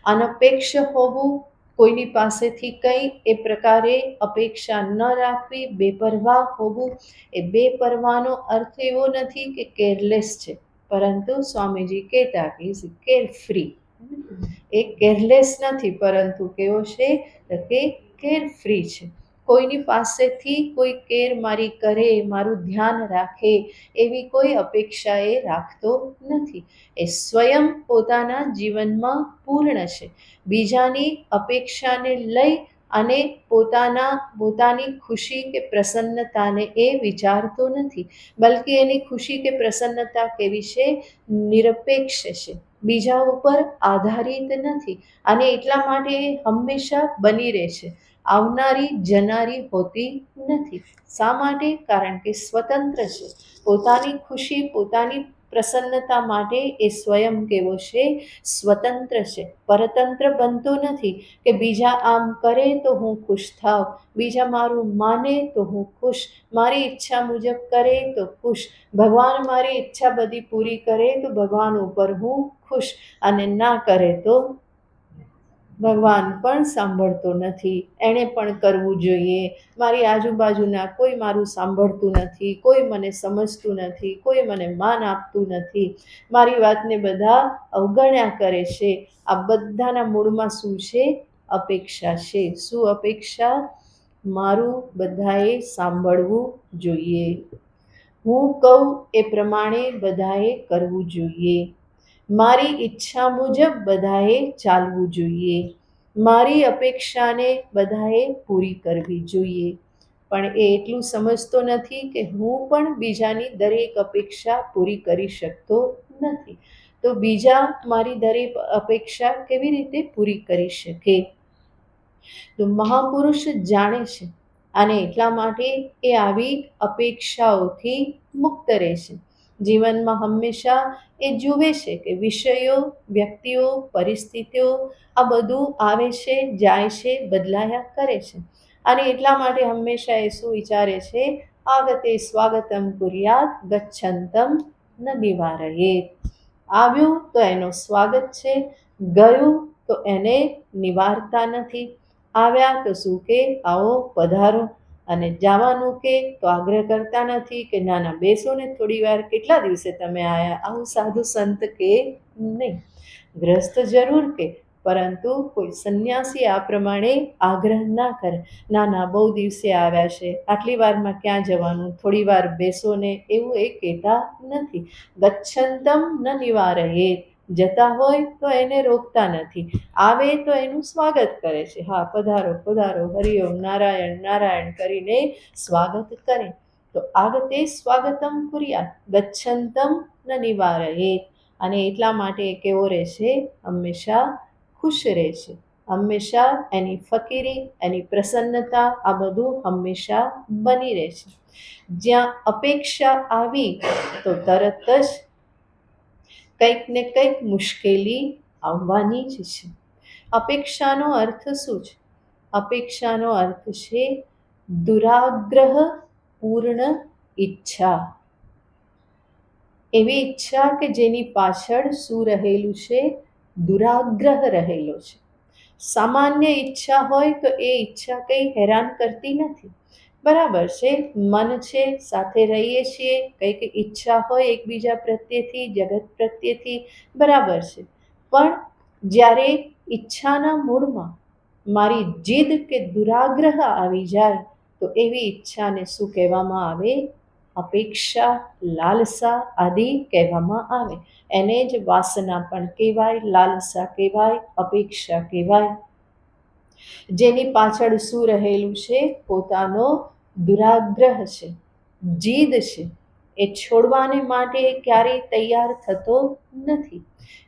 અનપેક્ષ હોવું, કોઈની પાસેથી કંઈ એ પ્રકારે અપેક્ષા ન રાખવી, બેપરવાહ હોવું. એ બેપરવાનો અર્થ એવો નથી કે કેરલેસ છે, પરંતુ સ્વામીજી કહેતા કે is care free. A careless નથી, પરંતુ કેવો છે કે કેર ફ્રી છે. કોઈની પાસેથી કોઈ કેર મારી કરે, મારું ધ્યાન રાખે એવી કોઈ અપેક્ષા એ રાખતો નથી. એ સ્વયં પોતાના જીવનમાં પૂર્ણ છે. બીજાની અપેક્ષાને લઈ અને પોતાની ખુશી કે પ્રસન્નતાને એ વિચારતો નથી, બલ્કે એની ખુશી કે પ્રસન્નતા કેવી છે? નિરપેક્ષ છે, બીજા ઉપર આધારિત નથી, અને એટલા માટે એ હંમેશા બની રહે છે, આવનારી જનારી હોતી નથી. શા માટે? કારણ કે સ્વતંત્ર છે. પોતાની ખુશી, પોતાની પ્રસન્નતા માટે એ સ્વયં કેવો છે? સ્વતંત્ર છે. પરતંત્ર બનતો નથી કે બીજા આમ કરે તો હું ખુશ થાવ, બીજા મારું માને તો હું ખુશ, મારી ઈચ્છા મુજબ કરે તો ખુશ, ભગવાન મારી ઈચ્છા બધી પૂરી કરે તો ભગવાન ઉપર હું ખુશ, અને ના કરે તો ભગવાન પણ સાંભળતો નથી, એણે પણ કરવું જોઈએ. મારી આજુબાજુના કોઈ મારું સાંભળતું નથી, કોઈ મને સમજતું નથી, કોઈ મને માન આપતું નથી, મારી વાતને બધા અવગણ્યા કરે છે. આ બધાના મૂળમાં શું છે? અપેક્ષા છે. શું અપેક્ષા? મારું બધાએ સાંભળવું જોઈએ, હું કહું એ પ્રમાણે બધાએ કરવું જોઈએ, મારી ઈચ્છા મુજબ બધાએ ચાલવું જોઈએ, મારી અપેક્ષાને બધાએ પૂરી કરવી જોઈએ. પણ એ એટલું સમજતો નથી કે હું પણ બીજાની દરેક અપેક્ષા પૂરી કરી શકતો નથી. તો બીજા મારી દરેક અપેક્ષા કેવી રીતે પૂરી કરી શકે? તો મહાપુરુષ જાણે છે, અને એટલા માટે એ આવી અપેક્ષાઓથી મુક્ત રહે છે. જીવનમાં હંમેશા એ જુએ છે કે વિષયો, વ્યક્તિઓ, પરિસ્થિતિઓ આ બધું આવે છે, જાય છે, બદલાયા કરે છે, અને એટલા માટે હંમેશા એ શું વિચારે છે? આગતે સ્વાગતમ કુર્યાત, ગચ્છન્તમ ન નિવારયેત. આવ્યું તો એનું સ્વાગત છે, ગયું તો એને નિવારતા નથી. આવ્યા તો શું કે આવો પધારો, અને જવાનું કે તો આગ્રહ કરતા નથી કે ના ના બેસો ને થોડી વાર, કેટલા દિવસે તમે આવ્યા, આવું સાધુ સંત કે નહીં. ગ્રસ્ત જરૂર કે, પરંતુ કોઈ સંન્યાસી આ પ્રમાણે આગ્રહ ના કરે. ના ના બહુ દિવસે આવ્યા છે, આટલી વારમાં ક્યાં જવાનું, થોડી વાર બેસો ને, એવું એ કહેતા નથી. ગચ્છન્તમ ન નિવારયેત. જતા હોય તો એને રોકતા નથી, આવે તો એનું સ્વાગત કરે છે. હા, પધારો પધારો, હરિઓમ, નારાયણ નારાયણ કરીને સ્વાગત કરે. તો આગતે સ્વાગતમ કુર્યાત, ગચ્છન્તમ ન નિવારયેત. અને એટલા માટે કેવો રહે છે? હંમેશા ખુશ રહે છે. હંમેશા એની ફકીરી, એની પ્રસન્નતા આ બધું હંમેશા બની રહે છે. જ્યાં અપેક્ષા આવી તો તરત જ કંઈક ને કંઈક મુશ્કેલી આવવાની જ છે. અપેક્ષાનો અર્થ શું છે? અપેક્ષાનો અર્થ છે દુરાગ્રહ પૂર્ણ ઈચ્છા. એવી ઈચ્છા કે જેની પાછળ શું રહેલું છે? દુરાગ્રહ રહેલો છે. સામાન્ય ઈચ્છા હોય તો એ ઈચ્છા કંઈ હેરાન કરતી નથી. બરાબર છે, મન છે, સાથે રહીએ છીએ, કંઈક ઈચ્છા હોય એકબીજા પ્રત્યેથી, જગત પ્રત્યેથી, બરાબર છે. પણ જ્યારે ઈચ્છાના મૂળમાં મારી જીદ કે દુરાગ્રહ આવી જાય તો એવી ઈચ્છાને શું કહેવામાં આવે? અપેક્ષા, લાલસા આદિ કહેવામાં આવે. એને જ વાસના પણ કહેવાય, લાલસા કહેવાય, અપેક્ષા કહેવાય. જેની પાછળ શું રહેલું છે? પોતાનો દુરાગ્રહ છે, જીદ છે. એ છોડવાને માટે ક્યારેય તૈયાર થતો નથી.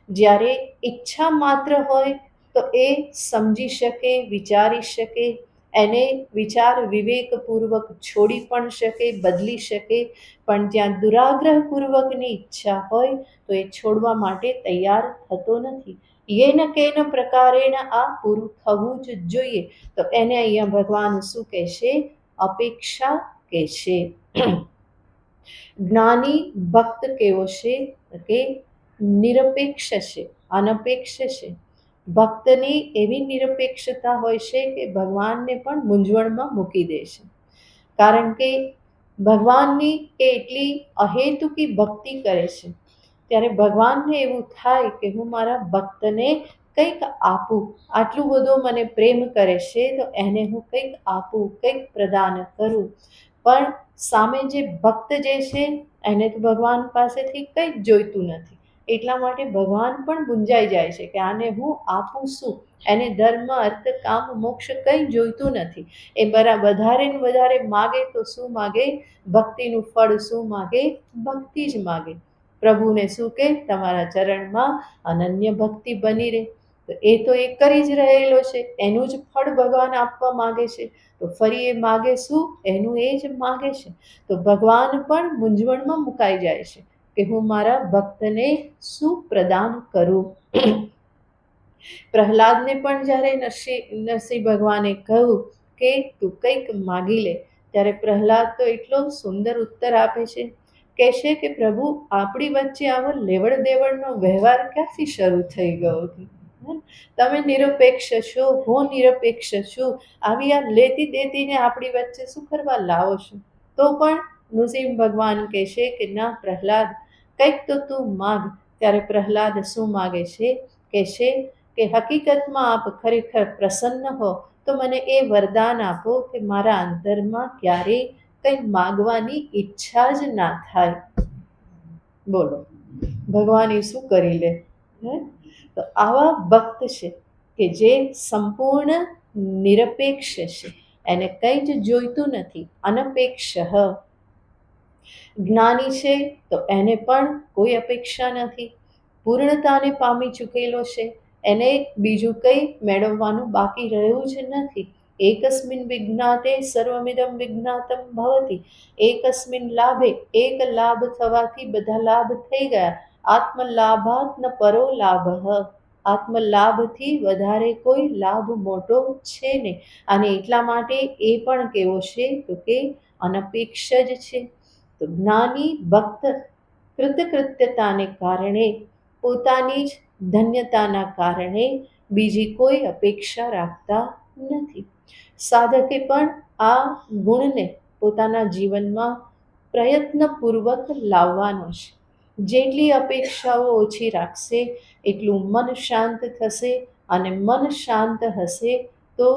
જ્યારે ઈચ્છા માત્ર હોય તો એ સમજી શકે, વિચારી શકે, એને વિચાર વિવેકપૂર્વક છોડી પણ શકે, બદલી શકે, પણ જ્યાં દુરાગ્રહપૂર્વકની ઈચ્છા હોય તો એ છોડવા માટે તૈયાર થતો નથી. યેન કેન પ્રકારેણ આ પૂરું થવું જ જોઈએ. તો એને અહીંયા ભગવાન શું કહેશે? અપેક્ષા કહેશે. જ્ઞાની ભક્ત કેવો છે? કે નિરપેક્ષ છે, અનપેક્ષ છે. ભક્તની એવી નિરપેક્ષતા હોય છે કે ભગવાનને પણ મૂંઝવણમાં મૂકી દે છે. કારણ કે ભગવાનની એ એટલી અહેતુકી ભક્તિ કરે છે, ત્યારે ભગવાનને એવું થાય કે હું મારા ભક્તને કંઈક આપું, આટલું બધો મને પ્રેમ કરે છે તો એને હું કંઈક આપું, કંઈક પ્રદાન કરું. પણ સામે જે ભક્ત જે છે એને તો ભગવાન પાસેથી કંઈ જ જોઈતું નથી. એટલા માટે ભગવાન પણ ગુંજાઈ જાય છે કે આને હું આપું શું? એને ધર્મ, અર્થ, કામ, મોક્ષ કંઈ જોઈતું નથી. એ વધારે ને વધારે માગે તો શું માગે? ભક્તિનું ફળ શું માગે? ભક્તિ જ માગે. પ્રભુને શું કે તમારા ચરણમાં અનન્ય ભક્તિ બની રહે. તો એ તો એ કરી જ રહેલો છે, એનું જ ફળ ભગવાન આપવા માગે છે. તો ફરી એ માગે શું? એનું એ જ માગે છે. તો ભગવાન પણ મૂંઝવણમાં મુકાઈ જાય છે કે હું મારા ભક્તને શું પ્રદાન કરું. પ્રહલાદને પણ જ્યારે નરસિંહ ભગવાને કહ્યું કે તું કંઈક માગી લે, ત્યારે પ્રહલાદ તો એટલો સુંદર ઉત્તર આપે છે, કહેશે કે પ્રભુ આપણી વચ્ચે આવો લેવડ દેવડનો વ્યવહાર ક્યાંથી શરૂ થઈ ગયો? તમે નિરપેક્ષ છો, હું નિરપેક્ષ છું, આવી આ લેતી દેતીને આપણી વચ્ચે શું કરવા લાવો છો? તો પણ નૃસિંહ ભગવાન કહેશે કે ના પ્રહલાદ, કંઈક તો તું માગ. ત્યારે પ્રહલાદ શું માગે છે? કહેશે કે હકીકતમાં આપ ખરેખર પ્રસન્ન હો તો મને એ વરદાન આપો કે મારા અંતરમાં ક્યારેય કંઈ માગવાની ઈચ્છા જ ના થાય. બોલો ભગવાન એ શું કરી લે? તો આવા ભક્ત છે કે જે સંપૂર્ણ નિરપેક્ષ છે, એને કંઈ જ જોઈતું નથી, અનપેક્ષ. જ્ઞાની છે તો એને પણ કોઈ અપેક્ષા નથી, પૂર્ણતાને પામી ચૂકેલો છે, એને બીજું કંઈ મેળવવાનું બાકી રહ્યું જ નથી. એકસ્મિન વિજ્ઞાતે સર્વમિદં વિજ્ઞાતમ ભવતિ. એકસ્મિન લાભે, એક લાભ થવાથી બધા લાભ થઈ ગયા. આત્મલાભાત ન પરો લાભ. આત્મલાભથી વધારે કોઈ લાભ મોટો છે નહીં. અને એટલા માટે એ પણ કેવો છે? તો કે અનપેક્ષ જ છે. તો જ્ઞાની ભક્ત કૃતકૃત્યતાને કારણે, પોતાની જ ધન્યતાના કારણે બીજી કોઈ અપેક્ષા રાખતા નથી. સાધકે પણ આ ગુણને પોતાના જીવનમાં પ્રયત્નપૂર્વક લાવવાનો છે. જેટલી અપેક્ષાઓ ઓછી રાખશે એટલું મન શાંત થશે, અને મન શાંત હશે તો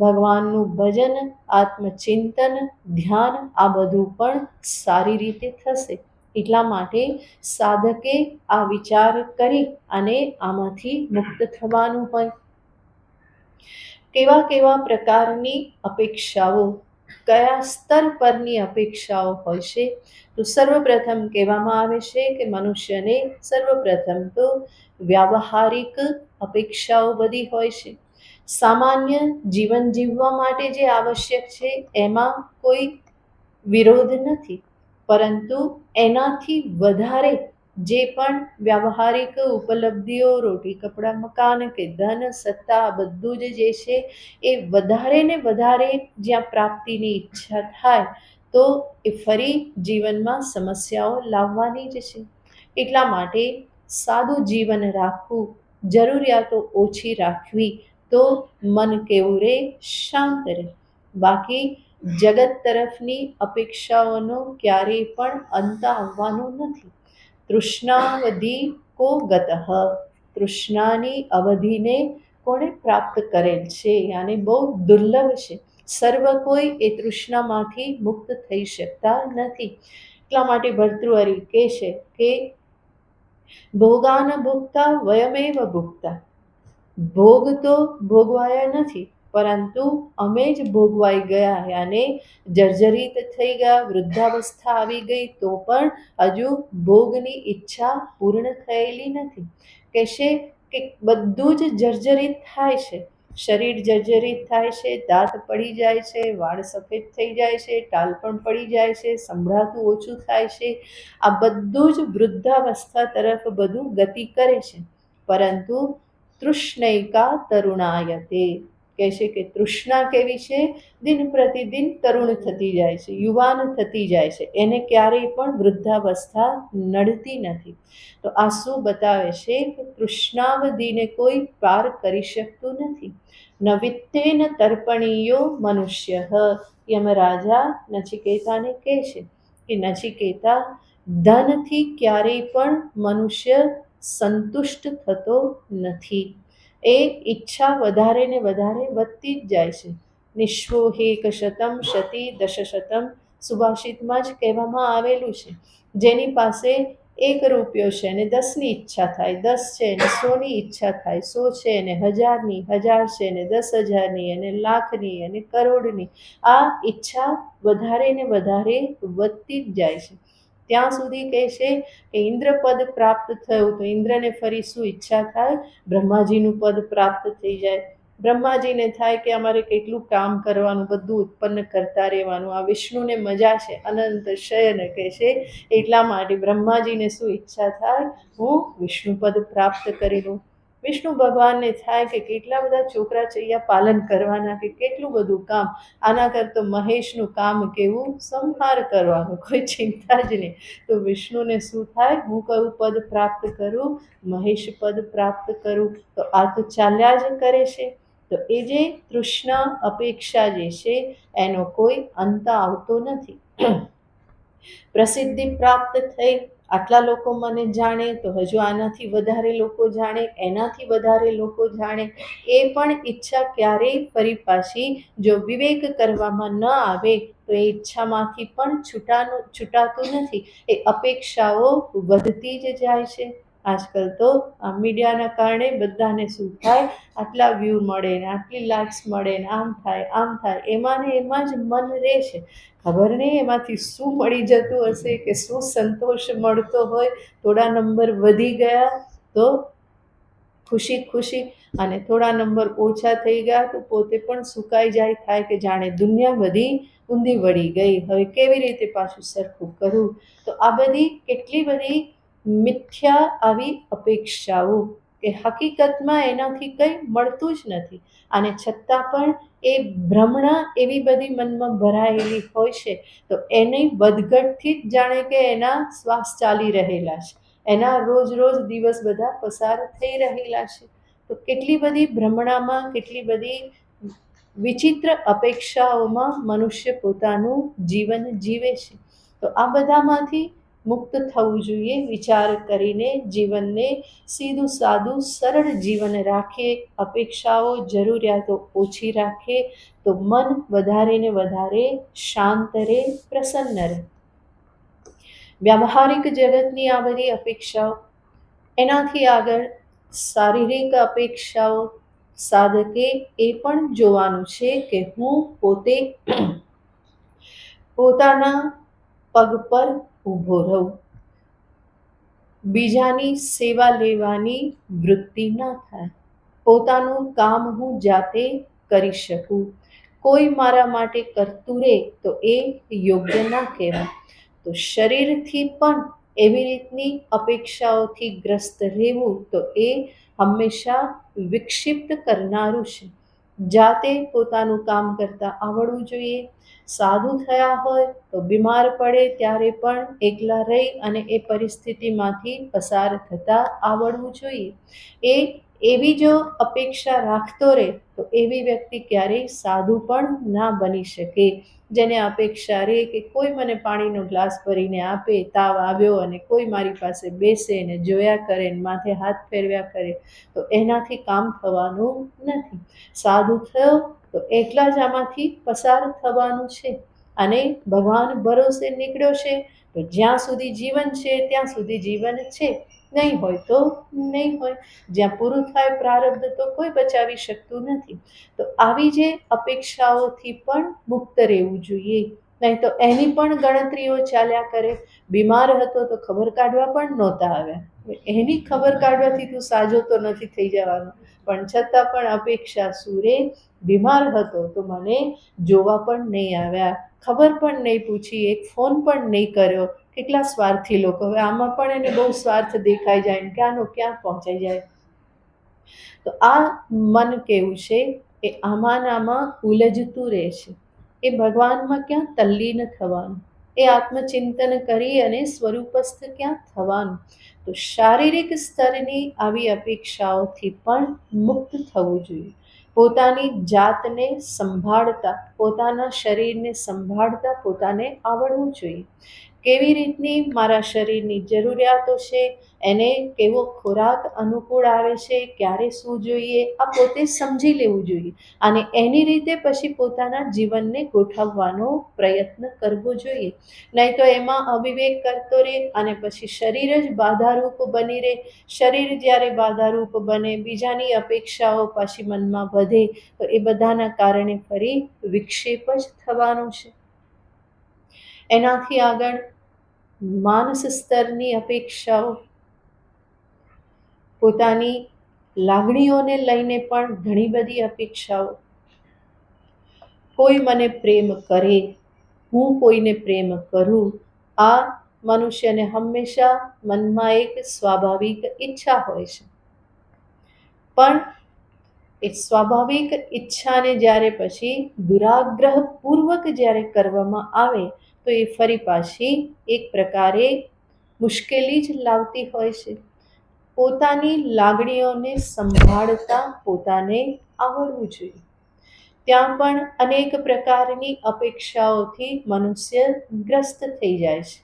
ભગવાનનું ભજન, આત્મચિંતન, ધ્યાન આ બધું પણ સારી રીતે થશે. એટલા માટે સાધકે આ વિચાર કરી અને આમાંથી મુક્ત થવાનું હોય. કેવા કેવા પ્રકારની અપેક્ષાઓ, કયા સ્તર પરની અપેક્ષાઓ હોય છે? તો સર્વપ્રથમ કહેવામાં આવે છે કે મનુષ્યને સર્વપ્રથમ તો વ્યાવહારિક અપેક્ષાઓ બધી હોય છે. સામાન્ય જીવન જીવવા માટે જે આવશ્યક છે એમાં કોઈ વિરોધ નથી, પરંતુ એનાથી વધારે જે પણ વ્યાવહારિક ઉપલબ્ધિઓ, રોટી કપડાં મકાન કે ધન સત્તા, બધું જ જે છે એ વધારે ને વધારે જ્યાં પ્રાપ્તિની ઈચ્છા થાય તો એ ફરી જીવનમાં સમસ્યાઓ લાવવાની જ છે. એટલા માટે સાદું જીવન રાખવું, જરૂરિયાતો ઓછી રાખવી, તો મન કેવું રહે? શાંત રહે. બાકી જગત તરફની અપેક્ષાઓનો ક્યારેય પણ અંત આવવાનો નથી. તૃષ્ણાવધિ કો ગતઃ. તૃષ્ણાની અવધિને કોણે પ્રાપ્ત કરેલ છે? યાની બહુ દુર્લભ છે. સર્વ કોઈ એ તૃષ્ણામાંથી મુક્ત થઈ શકતા નથી. એટલા માટે ભર્તૃહરિ કહે છે કે ભોગાન ભુક્તા વયમેવ ભુક્તા. ભોગ તો ભોગવાયા નથી, પરંતુ અમે જ ભોગવાઈ ગયા, અને જર્જરિત થઈ ગયા, વૃદ્ધાવસ્થા આવી ગઈ તો પણ હજુ ભોગની ઈચ્છા પૂર્ણ થયેલી નથી. કહેશે કે બધું જ જર્જરિત થાય છે, શરીર જર્જરિત થાય છે, દાંત પડી જાય છે, વાળ સફેદ થઈ જાય છે, ટાલ પણ પડી જાય છે, સંભળાતું ઓછું થાય છે. આ બધું જ વૃદ્ધાવસ્થા તરફ બધું ગતિ કરે છે. પરંતુ તૃષ્ણૈકા તરુણાયતે કહે છે કે તૃષ્ણા કેવી છે? દિન પ્રતિદિન તરુણ થતી જાય છે, યુવાન થતી જાય છે, એને ક્યારેય પણ વૃદ્ધાવસ્થા નડતી નથી. તો આ શું બતાવે છે કે તૃષ્ણાવધિને કોઈ પાર કરી શકતું નથી. ન વિત્તેન તર્પણીયો મનુષ્ય. યમરાજા નચિકેતાને કહે છે કે નચિકેતા, ધનથી ક્યારેય પણ મનુષ્ય સંતુષ્ટ થતો નથી. એ ઈચ્છા વધારે ને વધારે વધતી જ જાય છે. નિશ્વો હેક શતમ શતી દશશતમ સુભાષિતમાં જ કહેવામાં આવેલું છે. જેની પાસે 1 રૂપિયો છે અને 10ની ઈચ્છા થાય, 10 છે અને 100ની ઈચ્છા થાય, 100 છે અને 1000ની, 1000 છે અને 10,000ની અને લાખની અને કરોડની, આ ઈચ્છા વધારે ને વધારે વધતી જ જાય છે. ત્યાં સુધી કહે છે કે ઇન્દ્ર પદ પ્રાપ્ત થયું તો ઇન્દ્રને ફરી શું ઈચ્છા થાય? બ્રહ્માજીનું પદ પ્રાપ્ત થઈ જાય. બ્રહ્માજીને થાય કે અમારે કેટલું કામ કરવાનું, બધું ઉત્પન્ન કરતા રહેવાનું. આ વિષ્ણુને મજા છે, અનંત શયન કહે છે, એટલા માટે બ્રહ્માજીને શું ઈચ્છા થાય? હું વિષ્ણુ પદ પ્રાપ્ત કરી લઉં. વિષ્ણુ ભગવાનને થાય કે કેટલા બધા છોકરા ચૈયા પાલન કરવાના, કે કેટલું બધું કામ, આના કરતાં મહેશનું કામ કેવું? સંહાર કરવાનું, કોઈ ચિંતા જ નહીં. તો વિષ્ણુને શું થાય? હું કયું પદ પ્રાપ્ત કરું? મહેશ પદ પ્રાપ્ત કરું. તો આ તો ચાલ્યા જ કરે છે. તો એ જે તૃષ્ણા અપેક્ષા જે છે એનો કોઈ અંત આવતો નથી. પ્રસિદ્ધિ પ્રાપ્ત થઈ, આટલા લોકો મને જાણે, તો હજુ આનાથી વધારે લોકો જાણે, એનાથી વધારે લોકો જાણે, એ પણ ઈચ્છા ક્યારેય ફરી પાછી જો વિવેક કરવામાં ન આવે તો એ ઈચ્છામાંથી પણ છૂટાતું નથી. એ અપેક્ષાઓ વધતી જ જાય છે. આજકાલ તો આ મીડિયાના કારણે બધાને શું થાય? આટલા વ્યૂ મળે ને આટલી લાઇક્સ મળે ને આમ થાય આમ થાય, એમાં ને એમાં જ મન રહે છે. ખબર નહીં એમાંથી શું મળી જતું હશે, કે શું સંતોષ મળતો હોય. થોડા નંબર વધી ગયા તો ખુશી ખુશી, અને થોડા નંબર ઓછા થઈ ગયા તો પોતે પણ સુકાઈ જાય, થાય કે જાણે દુનિયા બધી ઊંધી વળી ગઈ, હવે કેવી રીતે પાછું સરખું કરવું. તો આ બધી કેટલી બધી મિથ્યા આવી અપેક્ષાઓ, કે હકીકતમાં એનાથી કંઈ મળતું જ નથી. અને છતાં પણ એ ભ્રમણા એવી બધી મનમાં ભરાયેલી હોય છે, તો એની વધઘટથી જ જાણે કે એના શ્વાસ ચાલી રહેલા છે, એના રોજ રોજ દિવસ બધા પસાર થઈ રહેલા છે. તો કેટલી બધી ભ્રમણામાં, કેટલી બધી વિચિત્ર અપેક્ષાઓમાં મનુષ્ય પોતાનું જીવન જીવે છે. તો આ બધામાંથી મુક્ત થવું જોઈએ. વિચાર કરીને જીવનને સીધું સાદું સરળ જીવન રાખીએ, અપેક્ષાઓ જરૂરિયાતો ઓછી રાખીએ, તો મન વધારે ને વધારે શાંત રહે, પ્રસન્ન રહે. વ્યાવહારિક જગતની આ બધી અપેક્ષાઓ, એનાથી આગળ શારીરિક અપેક્ષાઓ, સાધકે એ પણ જોવાનું છે કે હું પોતે પોતાના પગ પર ઊભો રહું, બીજાની સેવા લેવાની વૃત્તિ ન થાય, પોતાનું કામ હું જાતે કરી શકું, કોઈ મારા માટે કરતું રહે તો એ યોગ્ય ના કહેવાય. તો શરીરથી પણ એવી રીતની અપેક્ષાઓથી ગ્રસ્ત રહેવું તો એ હંમેશા વિક્ષિપ્ત કરનારું છે. જાતે પોતાનું કામ કરતાં આવડવું જોઈએ. સાધુ થયા હોય તો બીમાર પડે ત્યારે પણ એકલા રહી અને એ પરિસ્થિતિમાંથી પસાર થતાં આવડવું જોઈએ. એ એવી જો અપેક્ષા રાખતો રહે તો એવી વ્યક્તિ ક્યારેય સાધુ પણ ના બની શકે. જેને અપેક્ષા રહે કે કોઈ મને પાણીનો ગ્લાસ ભરીને આપે, તાવ આવ્યો અને કોઈ મારી પાસે બેસે ને જોયા કરે ને માથે હાથ ફેરવ્યા કરે, તો એનાથી કામ થવાનું નથી. સાધુ થયો તો એકલા જ આમાંથી પસાર થવાનું છે. અને ભગવાન ભરોસે નીકળ્યો છે તો જ્યાં સુધી જીવન છે ત્યાં સુધી જીવન છે, નહીં હોય તો નહીં હોય. જ્યાં પૂરું થાય પ્રારબ્ધ તો કોઈ બચાવી શકતું નથી. તો આવી જે અપેક્ષાઓથી પણ મુક્ત રહેવું જોઈએ. નહીં તો એની પણ ગણતરીઓ ચાલ્યા કરે. બીમાર હતો તો ખબર કાઢવા પણ નહોતા આવ્યા, એની ખબર કાઢવાથી તું સાજો તો નથી થઈ જવાનો, પણ છતાં પણ અપેક્ષા સુરે બીમાર હતો તો મને જોવા પણ નહીં આવ્યા, ખબર પણ નહીં પૂછી, એક ફોન પણ નહીં કર્યો. કેટલા સ્વાર્થી લોકો! હવે આમાં પણ એને બહુ સ્વાર્થ દેખાઈ જાય ને ક્યાંનો ક્યાં પહોંચાઈ જાય. તો આ મન કેવું છે એ આમાં ઉલझતું રહે છે. એ ભગવાનમાં ક્યાં તલ્લીન થવાનું, એ આત્મચિંતન કરી અને સ્વરૂપસ્થ ક્યાં થવાનું. તો શારીરિક સ્તરની આવી અપેક્ષાઓથી પણ મુક્ત થવું જોઈએ. પોતાની જાતને સંભાળતા, પોતાના શરીરને સંભાળતા પોતાને આવડવું જોઈએ. કેવી રીતની મારા શરીરની જરૂરિયાતો છે, એને કેવો ખોરાક અનુકૂળ આવે છે, ક્યારે શું જોઈએ, આ પોતે સમજી લેવું જોઈએ. અને એની રીતે પછી પોતાના જીવનને ગોઠવવાનો પ્રયત્ન કરવો જોઈએ. નહીં તો એમાં અવિવેક કરતો રહે અને પછી શરીર જ બાધારૂપ બની રહે. શરીર જ્યારે બાધારૂપ બને, બીજાની અપેક્ષાઓ પાછી મનમાં વધે, તો એ બધાના કારણે ફરી વિક્ષેપ જ થવાનો છે. એનાથી આગળ માનસ સ્તરની અપેક્ષાઓ, પોતાની લાગણીઓને લઈને પણ ઘણી બધી અપેક્ષાઓ. કોઈ મને પ્રેમ કરે, હું કોઈને પ્રેમ કરું, આ મનુષ્યને હંમેશા મનમાં એક સ્વાભાવિક ઈચ્છા હોય છે. પણ એ સ્વાભાવિક ઈચ્છાને જ્યારે પછી દુરાગ્રહપૂર્વક જ્યારે કરવામાં આવે તો એ ફરી પાછી એક પ્રકારે મુશ્કેલી જ લાવતી હોય છે. પોતાની લાગણીઓને સંભાળતા પોતાને આવડવું જોઈએ. ત્યાં પણ અનેક પ્રકારની અપેક્ષાઓથી મનુષ્ય ગ્રસ્ત થઈ જાય છે.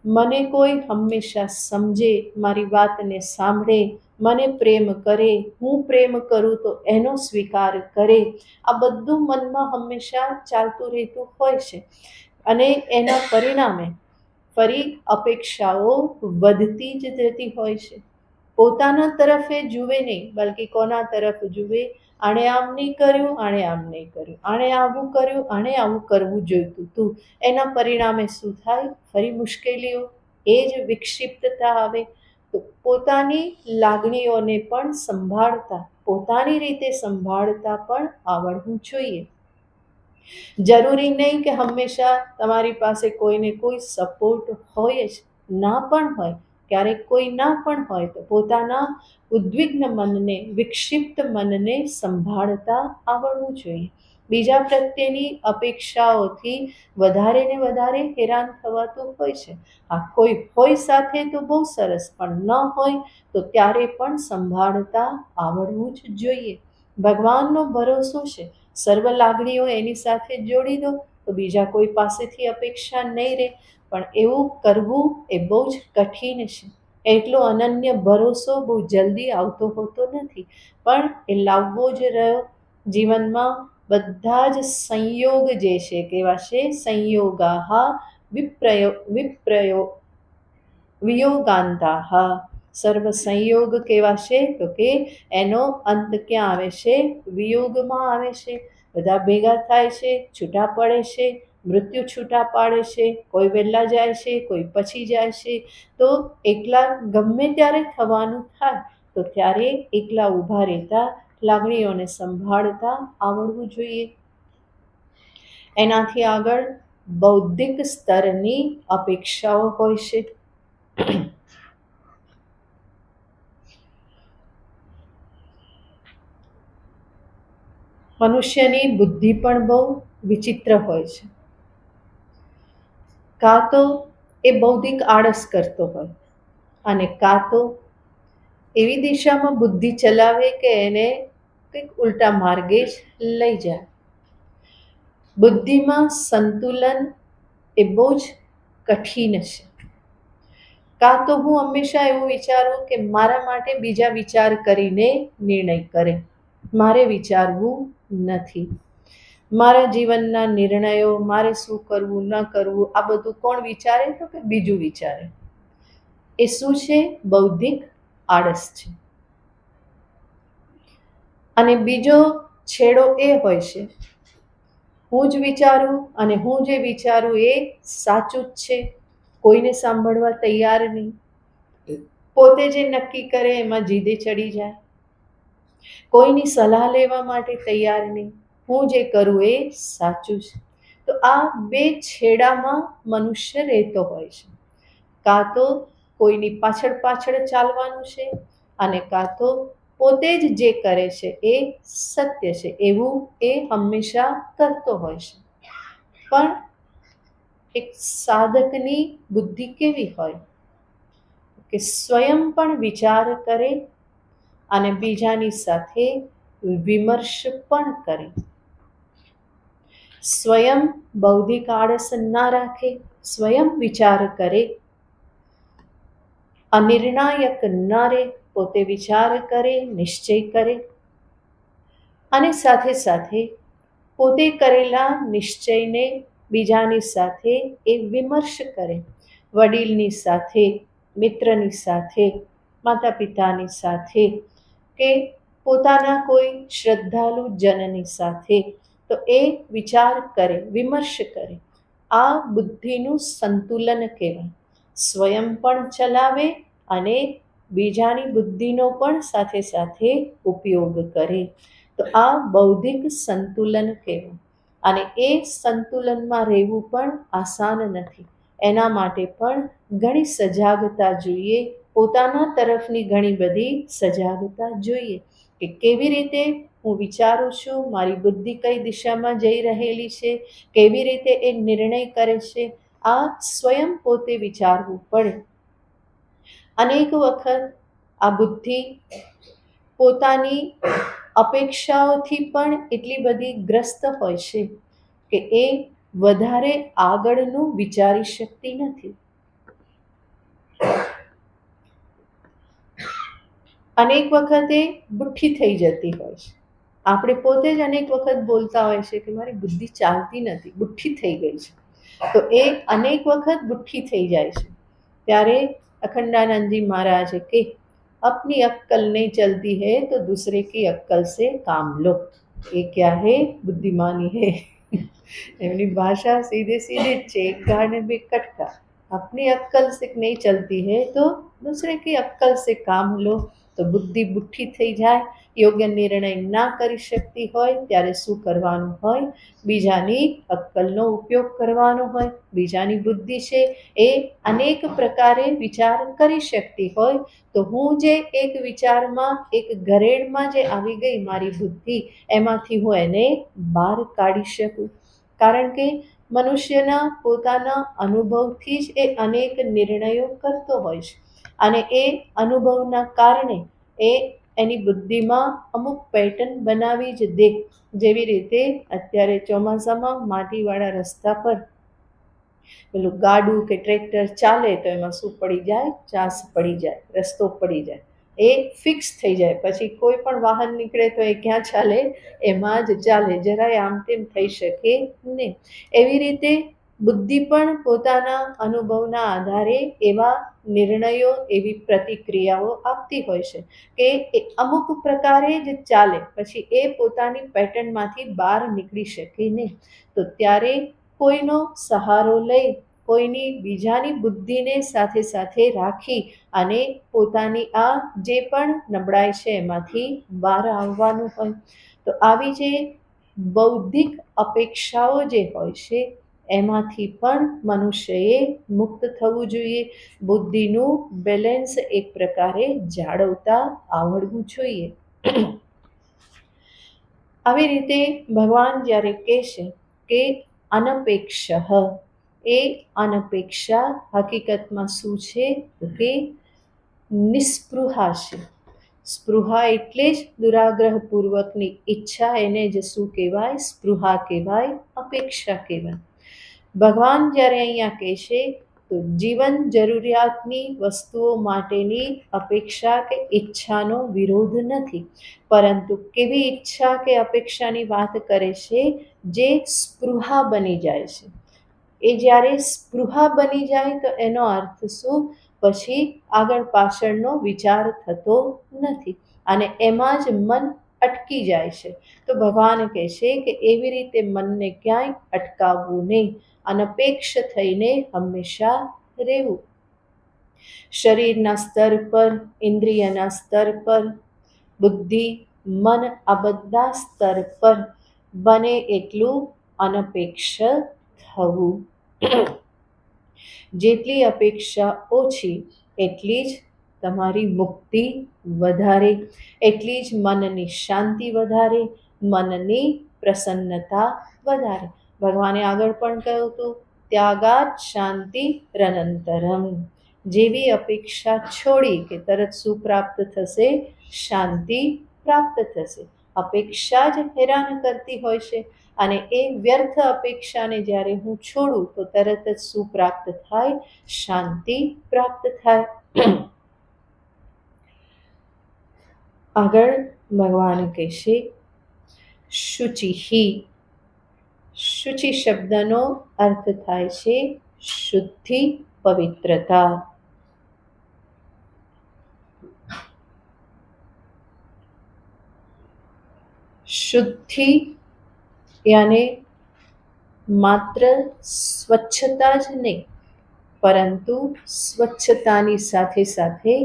મને કોઈ હંમેશા સમજે, મારી વાતને સાંભળે, મને પ્રેમ કરે, હું પ્રેમ કરું તો એનો સ્વીકાર કરે, આ બધું મનમાં હંમેશા ચાલતું રહેતું હોય છે. અને એના પરિણામે ફરી અપેક્ષાઓ વધતી જ જતી હોય છે. પોતાના તરફે જુએ નહીં, બલ્કિ કોના તરફ જુએ? આણે આમ નહીં કર્યું, આણે આમ નહીં કર્યું, આણે આવું કર્યું, આણે આવું કરવું જોઈતું હતું. એના પરિણામે શું થાય? ફરી મુશ્કેલીઓ, એ જ વિક્ષિપ્તતા આવે. તો પોતાની લાગણીઓને પણ સંભાળતા, પોતાની રીતે સંભાળતા પણ આવડવું જોઈએ. જરૂરી નહીં કે હંમેશા તમારી પાસે કોઈને કોઈ સપોર્ટ હોય જ, ના પણ હોય, ક્યારેક કોઈ ના પણ હોય, તો પોતાના ઉદ્વિગ્ન મનને, વિક્ષિપ્ત મનને સંભાળતા આવડવું જોઈએ. બીજા પ્રત્યેની અપેક્ષાઓથી વધારે ને વધારે હેરાન થવાતું હોય છે. આ કોઈ હોય સાથે તો બહુ સરસ, પણ ન હોય તો ત્યારે પણ સંભાળતા આવડવું જ જોઈએ. ભગવાનનો ભરોસો છે, સર્વ લાગણીઓ એની સાથે જોડી દો તો બીજા કોઈ પાસેથી અપેક્ષા નહીં રહે. પણ એવું કરવું એ બહુ જ કઠિન છે. એટલો અનન્ય ભરોસો બહુ જલ્દી આવતો હોતો નથી, પણ એ લાવવો જ રહ્યો. જીવનમાં બધા જ સંયોગ જે છે કેવા છે? સંયોગાહ વિયોગાંતાહ. સર્વ સંયોગ કેવા છે? તો કે એનો અંત ક્યાં આવે છે? વિયોગમાં આવે છે. બધા ભેગા થાય છે, છૂટા પડે છે, મૃત્યુ છૂટા પાડે છે, કોઈ વહેલા જાય છે, કોઈ પછી જાય છે. તો એકલા ગમે ત્યારે થવાનું થાય તો ત્યારે એકલા ઊભા રહેતા, લાગણીઓને સંભાળતા આવડવું જોઈએ. એનાથી આગળ બૌદ્ધિક સ્તરની અપેક્ષાઓ હોય છે. મનુષ્યની બુદ્ધિ પણ બહુ વિચિત્ર હોય છે. કાં તો એ બૌદ્ધિક આળસ કરતો હોય અને કાં તો એવી દિશામાં બુદ્ધિ ચલાવે કે એને કંઈક ઉલટા માર્ગે જ લઈ જાય. બુદ્ધિમાં સંતુલન એ બહુ જ કઠિન છે. કાં તો હું હંમેશા એવું વિચારું કે મારા માટે બીજા વિચાર કરીને નિર્ણય કરે, મારે વિચારવું નથી. મારા જીવનના નિર્ણયો, મારે શું કરવું ન કરવું, આ બધું કોણ વિચારે? તો કે બીજું વિચારે. એ શું છે? બૌદ્ધિક આળસ છે. અને બીજો છેડો એ હોય છે, હું જ વિચારું અને હું જે વિચારું એ સાચું જ છે, કોઈને સાંભળવા તૈયાર નહીં. પોતે જે નક્કી કરે એમાં જીદે ચડી જાય, કોઈની સલાહ લેવા માટે તૈયાર નહીં, હું જે કરું એ સાચું છે. તો આ બે છેડામાં મનુષ્ય રહેતો હોય છે. કાં તો કોઈની પાછળ પાછળ ચાલવાનું છે અને કાં તો પોતે જ જે કરે છે એ સત્ય છે એવું એ હંમેશા કરતો હોય છે. પણ એક સાધકની બુદ્ધિ કેવી હોય કે સ્વયં પણ વિચાર કરે અને બીજાની સાથે વિમર્શ પણ કરે. સ્વયં બૌદ્ધિક આળસ ના રાખે, સ્વયં વિચાર કરે, અનિર્ણાયક ન રહે, પોતે વિચાર કરે, નિશ્ચય કરે અને સાથે સાથે પોતે કરેલા નિશ્ચયને બીજાની સાથે એ વિમર્શ કરે, વડીલની સાથે, મિત્રની સાથે, માતા પિતાની સાથે કે પોતાના કોઈ શ્રદ્ધાળુ જનની સાથે. તો એ વિચાર કરે, વિમર્શ કરે. આ બુદ્ધિનું સંતુલન કહેવાય. સ્વયં પણ ચલાવે અને બીજાની બુદ્ધિનો પણ સાથે સાથે ઉપયોગ કરે. તો આ બૌદ્ધિક સંતુલન કહેવાય. અને એ સંતુલનમાં રહેવું પણ આસાન નથી. એના માટે પણ ઘણી સજાગતા જોઈએ, પોતાના તરફની ઘણી બધી સજાગતા જોઈએ કે કેવી રીતે હું વિચારું છું, મારી બુદ્ધિ કઈ દિશામાં જઈ રહેલી છે, કેવી રીતે એ નિર્ણય કરે છે, આ સ્વયં પોતે વિચારવું પડે. અનેક વખત આ બુદ્ધિ પોતાની અપેક્ષાઓથી પણ એટલી બધી ગ્રસ્ત હોય છે કે એ વધારે આગળનું વિચારી શકતી નથી. અનેક વખતે બુઠ્ઠી થઈ જતી હોય છે. આપણે પોતે જ અનેક વખત બોલતા હોય છે કે મારી બુદ્ધિ ચાલતી નથી, બુઠ્ઠી થઈ ગઈ છે. તો એ અનેક વખત બુઠ્ઠી થઈ જાય છે. ત્યારે અખંડાનંદજી મહારાજે કે अपनी अक्कल नहीं चलती है तो दूसरे की अक्कल से काम लो. ये क्या है? बुद्धिमानी है. એમની ભાષા સીધે સીધી જ છે, એક ઘા ને બે કટકા. अपनी अक्कल से नहीं चलती है तो दूसरे की अक्कल से काम लो. તો બુદ્ધિ બુઠ્ઠી થઈ જાય, યોગ્ય નિર્ણય ના કરી શકતી હોય ત્યારે શું કરવાનું હોય? બીજાની અક્કલનો ઉપયોગ કરવાનો હોય. બીજાની બુદ્ધિ છે એ અનેક પ્રકારે વિચાર કરી શકતી હોય, તો હું જે એક વિચારમાં, એક ઘરેડમાં જે આવી ગઈ મારી બુદ્ધિ, એમાંથી હું એને બહાર કાઢી શકું. કારણ કે મનુષ્યના પોતાના અનુભવથી જ એ અનેક નિર્ણયો કરતો હોય છે અને એ અનુભવના કારણે એ એની બુદ્ધિમાં અમુક પેટર્ન બનાવી જ દે. જેવી રીતે અત્યારે ચોમાસામાં માટીવાળા રસ્તા પર પેલું ગાડું કે ટ્રેક્ટર ચાલે તો એમાં શું પડી જાય? ચાસ પડી જાય, રસ્તો પડી જાય, એ ફિક્સ થઈ જાય. પછી કોઈ પણ વાહન નીકળે તો એ ક્યાં ચાલે? એમાં જ ચાલે, જરાય આમ તેમ થઈ શકે નહીં. એવી રીતે બુદ્ધિ પણ પોતાના અનુભવના આધારે એવા નિર્ણયો, એવી પ્રતિક્રિયાઓ આપતી હોય છે કે એ અમુક પ્રકારે જ ચાલે, પછી એ પોતાની પેટર્નમાંથી બહાર નીકળી શકે નહીં. તો ત્યારે કોઈનો સહારો લઈ, કોઈની બીજાની બુદ્ધિને સાથે સાથે રાખી અને પોતાની આ જે પણ નબળાઈ છે એમાંથી બહાર આવવાનું હોય. તો આવી જે બૌદ્ધિક અપેક્ષાઓ જે હોય છે એમાંથી પણ મનુષ્યએ મુક્ત થવું જોઈએ. બુદ્ધિનું બેલેન્સ એક પ્રકારે જાળવતા આવડવું જોઈએ. આવી રીતે ભગવાન જ્યારે કહે છે કે અનપેક્ષ, એ અનપેક્ષા હકીકતમાં શું છે? તો કે નિસ્પૃહા છે. સ્પૃહા એટલે જ દુરાગ્રહપૂર્વકની ઈચ્છા, એને જ શું કહેવાય? સ્પૃહા કહેવાય, અપેક્ષા કહેવાય. ભગવાન જ્યારે અહીંયા કહે છે તો જીવન જરૂરિયાતની વસ્તુઓ માટેની અપેક્ષા કે ઈચ્છાનો વિરોધ નથી, પરંતુ કેવી ઈચ્છા કે અપેક્ષાની વાત કરે છે? જે સ્પૃહા બની જાય છે. એ જ્યારે સ્પૃહા બની જાય તો એનો અર્થ શું? પછી આગળ પાછળનો વિચાર થતો નથી અને એમાં જ મન અટકી જાય છે. તો ભગવાન કહે છે કે એવી રીતે મનને ક્યાંય અટકાવવું નહીં, અનપેક્ષ થઈને હંમેશા રહેવું. શરીરના સ્તર પર, ઇન્દ્રિયના સ્તર પર, બુદ્ધિ, મન આ બધા સ્તર પર બને એટલું અનપેક્ષ થવું. જેટલી અપેક્ષા ઓછી એટલી જ તમારી મુક્તિ વધારે, એટલી જ મનની શાંતિ વધારે, મનની પ્રસન્નતા વધારે. ભગવાને આગળ પણ કહ્યું હતું, ત્યાગાત શાંતિ રનંતરમ. જેવી અપેક્ષા છોડી કે તરત શું પ્રાપ્ત થશે? શાંતિ પ્રાપ્ત થશે. અપેક્ષા જ હેરાન કરતી હોય છે, અને એ વ્યર્થ અપેક્ષાને જ્યારે હું છોડું તો તરત જ શું પ્રાપ્ત થાય? શાંતિ પ્રાપ્ત થાય. આગળ ભગવાન કહેશે શુચિ. શુચિ શબ્દનો અર્થ થાય છે શુદ્ધિ, પવિત્રતા. શુદ્ધિ યાને માત્ર સ્વચ્છતા જ નહીં, પરંતુ સ્વચ્છતાની સાથે સાથે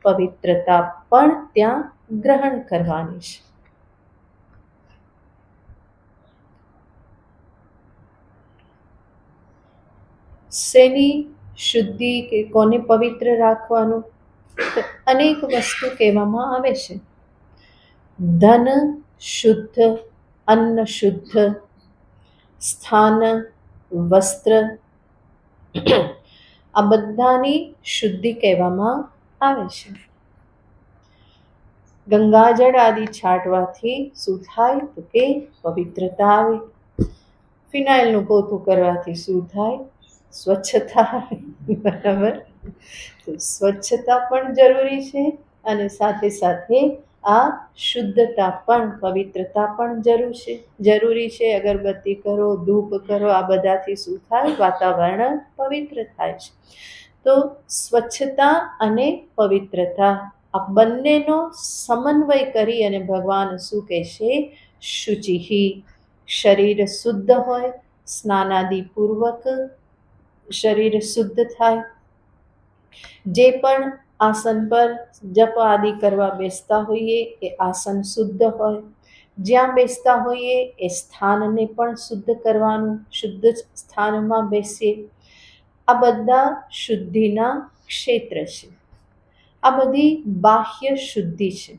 પવિત્રતા પણ ત્યાં ગ્રહણ કરવાની છે. શેની શુદ્ધિ કે કોને પવિત્ર રાખવાનું? તો અનેક વસ્તુ કહેવામાં આવે છે. ધન શુદ્ધ, અન્ન શુદ્ધ, સ્થાન, વસ્ત્ર, આ બધાની શુદ્ધિ કહેવામાં આવે છે. ગંગાજળ આદિ છાંટવાથી શું થાય? તો કે પવિત્રતા આવે. ફિનાઇલનું પોતું કરવાથી શું થાય? સ્વચ્છતા આવે. બરાબર. તો સ્વચ્છતા પણ જરૂરી છે, અને સાથે સાથે આ શુદ્ધતા પણ, પવિત્રતા પણ જરૂરી છે. અગરબત્તી કરો, ધૂપ કરો, આ બધાથી શું થાય? વાતાવરણ પવિત્ર થાય છે. તો સ્વચ્છતા અને પવિત્રતા આ બંનેનો સમન્વય કરી અને ભગવાન શું કહેશે? શુચિ. શરીર શુદ્ધ હોય, સ્નાનાદિપૂર્વક શરીર શુદ્ધ થાય. જે પણ આસન પર જપ આદિ કરવા બેસતા હોઈએ એ આસન શુદ્ધ હોય. જ્યાં બેસતા હોઈએ એ સ્થાનને પણ શુદ્ધ કરવાનું, શુદ્ધ સ્થાનમાં બેસીએ. આ બધા શુદ્ધિના ક્ષેત્ર છે. આ બધી બાહ્ય શુદ્ધિ છે.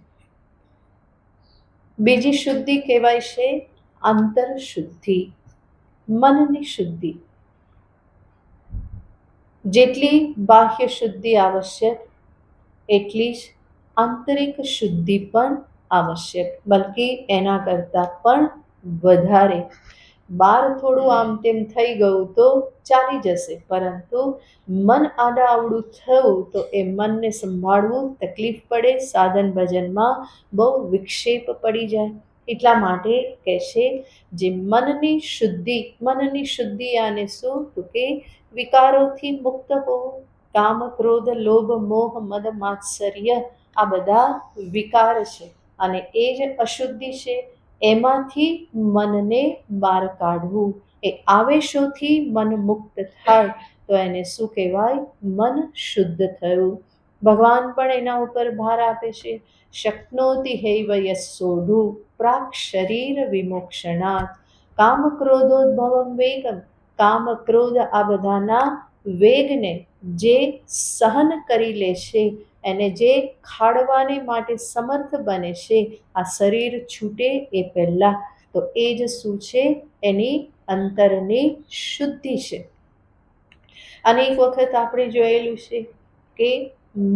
બીજી શુદ્ધિ કહેવાય છે આંતર શુદ્ધિ, મનની શુદ્ધિ. જેટલી બાહ્ય શુદ્ધિ આવશ્યક એટલી જ આંતરિક શુદ્ધિ પણ આવશ્યક, બલ્કિ એના કરતાં પણ વધારે. બહાર થોડું આમ તેમ થઈ ગયું તો ચાલી જશે, પરંતુ મન આડાઅવળું થયું તો એ મનને સંભાળવું તકલીફ પડે, સાધન ભજનમાં બહુ વિક્ષેપ પડી જાય. એટલા માટે કહેશે જે મનની શુદ્ધિ આને શું? તો કે વિકારોથી મુક્ત હોવું. કામ, ક્રોધ, લોભ, મોહ, મદ, માત્સર્ય આ બધા વિકાર છે, અને એ જ અશુદ્ધિ છે. એમાંથી મનને બહાર કાઢવું. એ આવેશોથી મન મુક્ત થાય તો એને શું કહેવાય? મન શુદ્ધ થયું. ભગવાન પણ એના ઉપર ભાર આપે છે. શક્નોતિ હૈવ યસ્સોઢું પ્રાક શરીર વિમોક્ષણાત કામ ક્રોધોદ્ભવમ વેગમ. કામ, ક્રોધ આ બધાના વેગને જે સહન કરી લે છે, એને જે ખાળવાને માટે સમર્થ બને છે આ શરીર છૂટે એ પહેલાં, તો એ જ શું છે? એની અંતરની શુદ્ધિ છે. અનેક વખત આપણે જોયેલું છે કે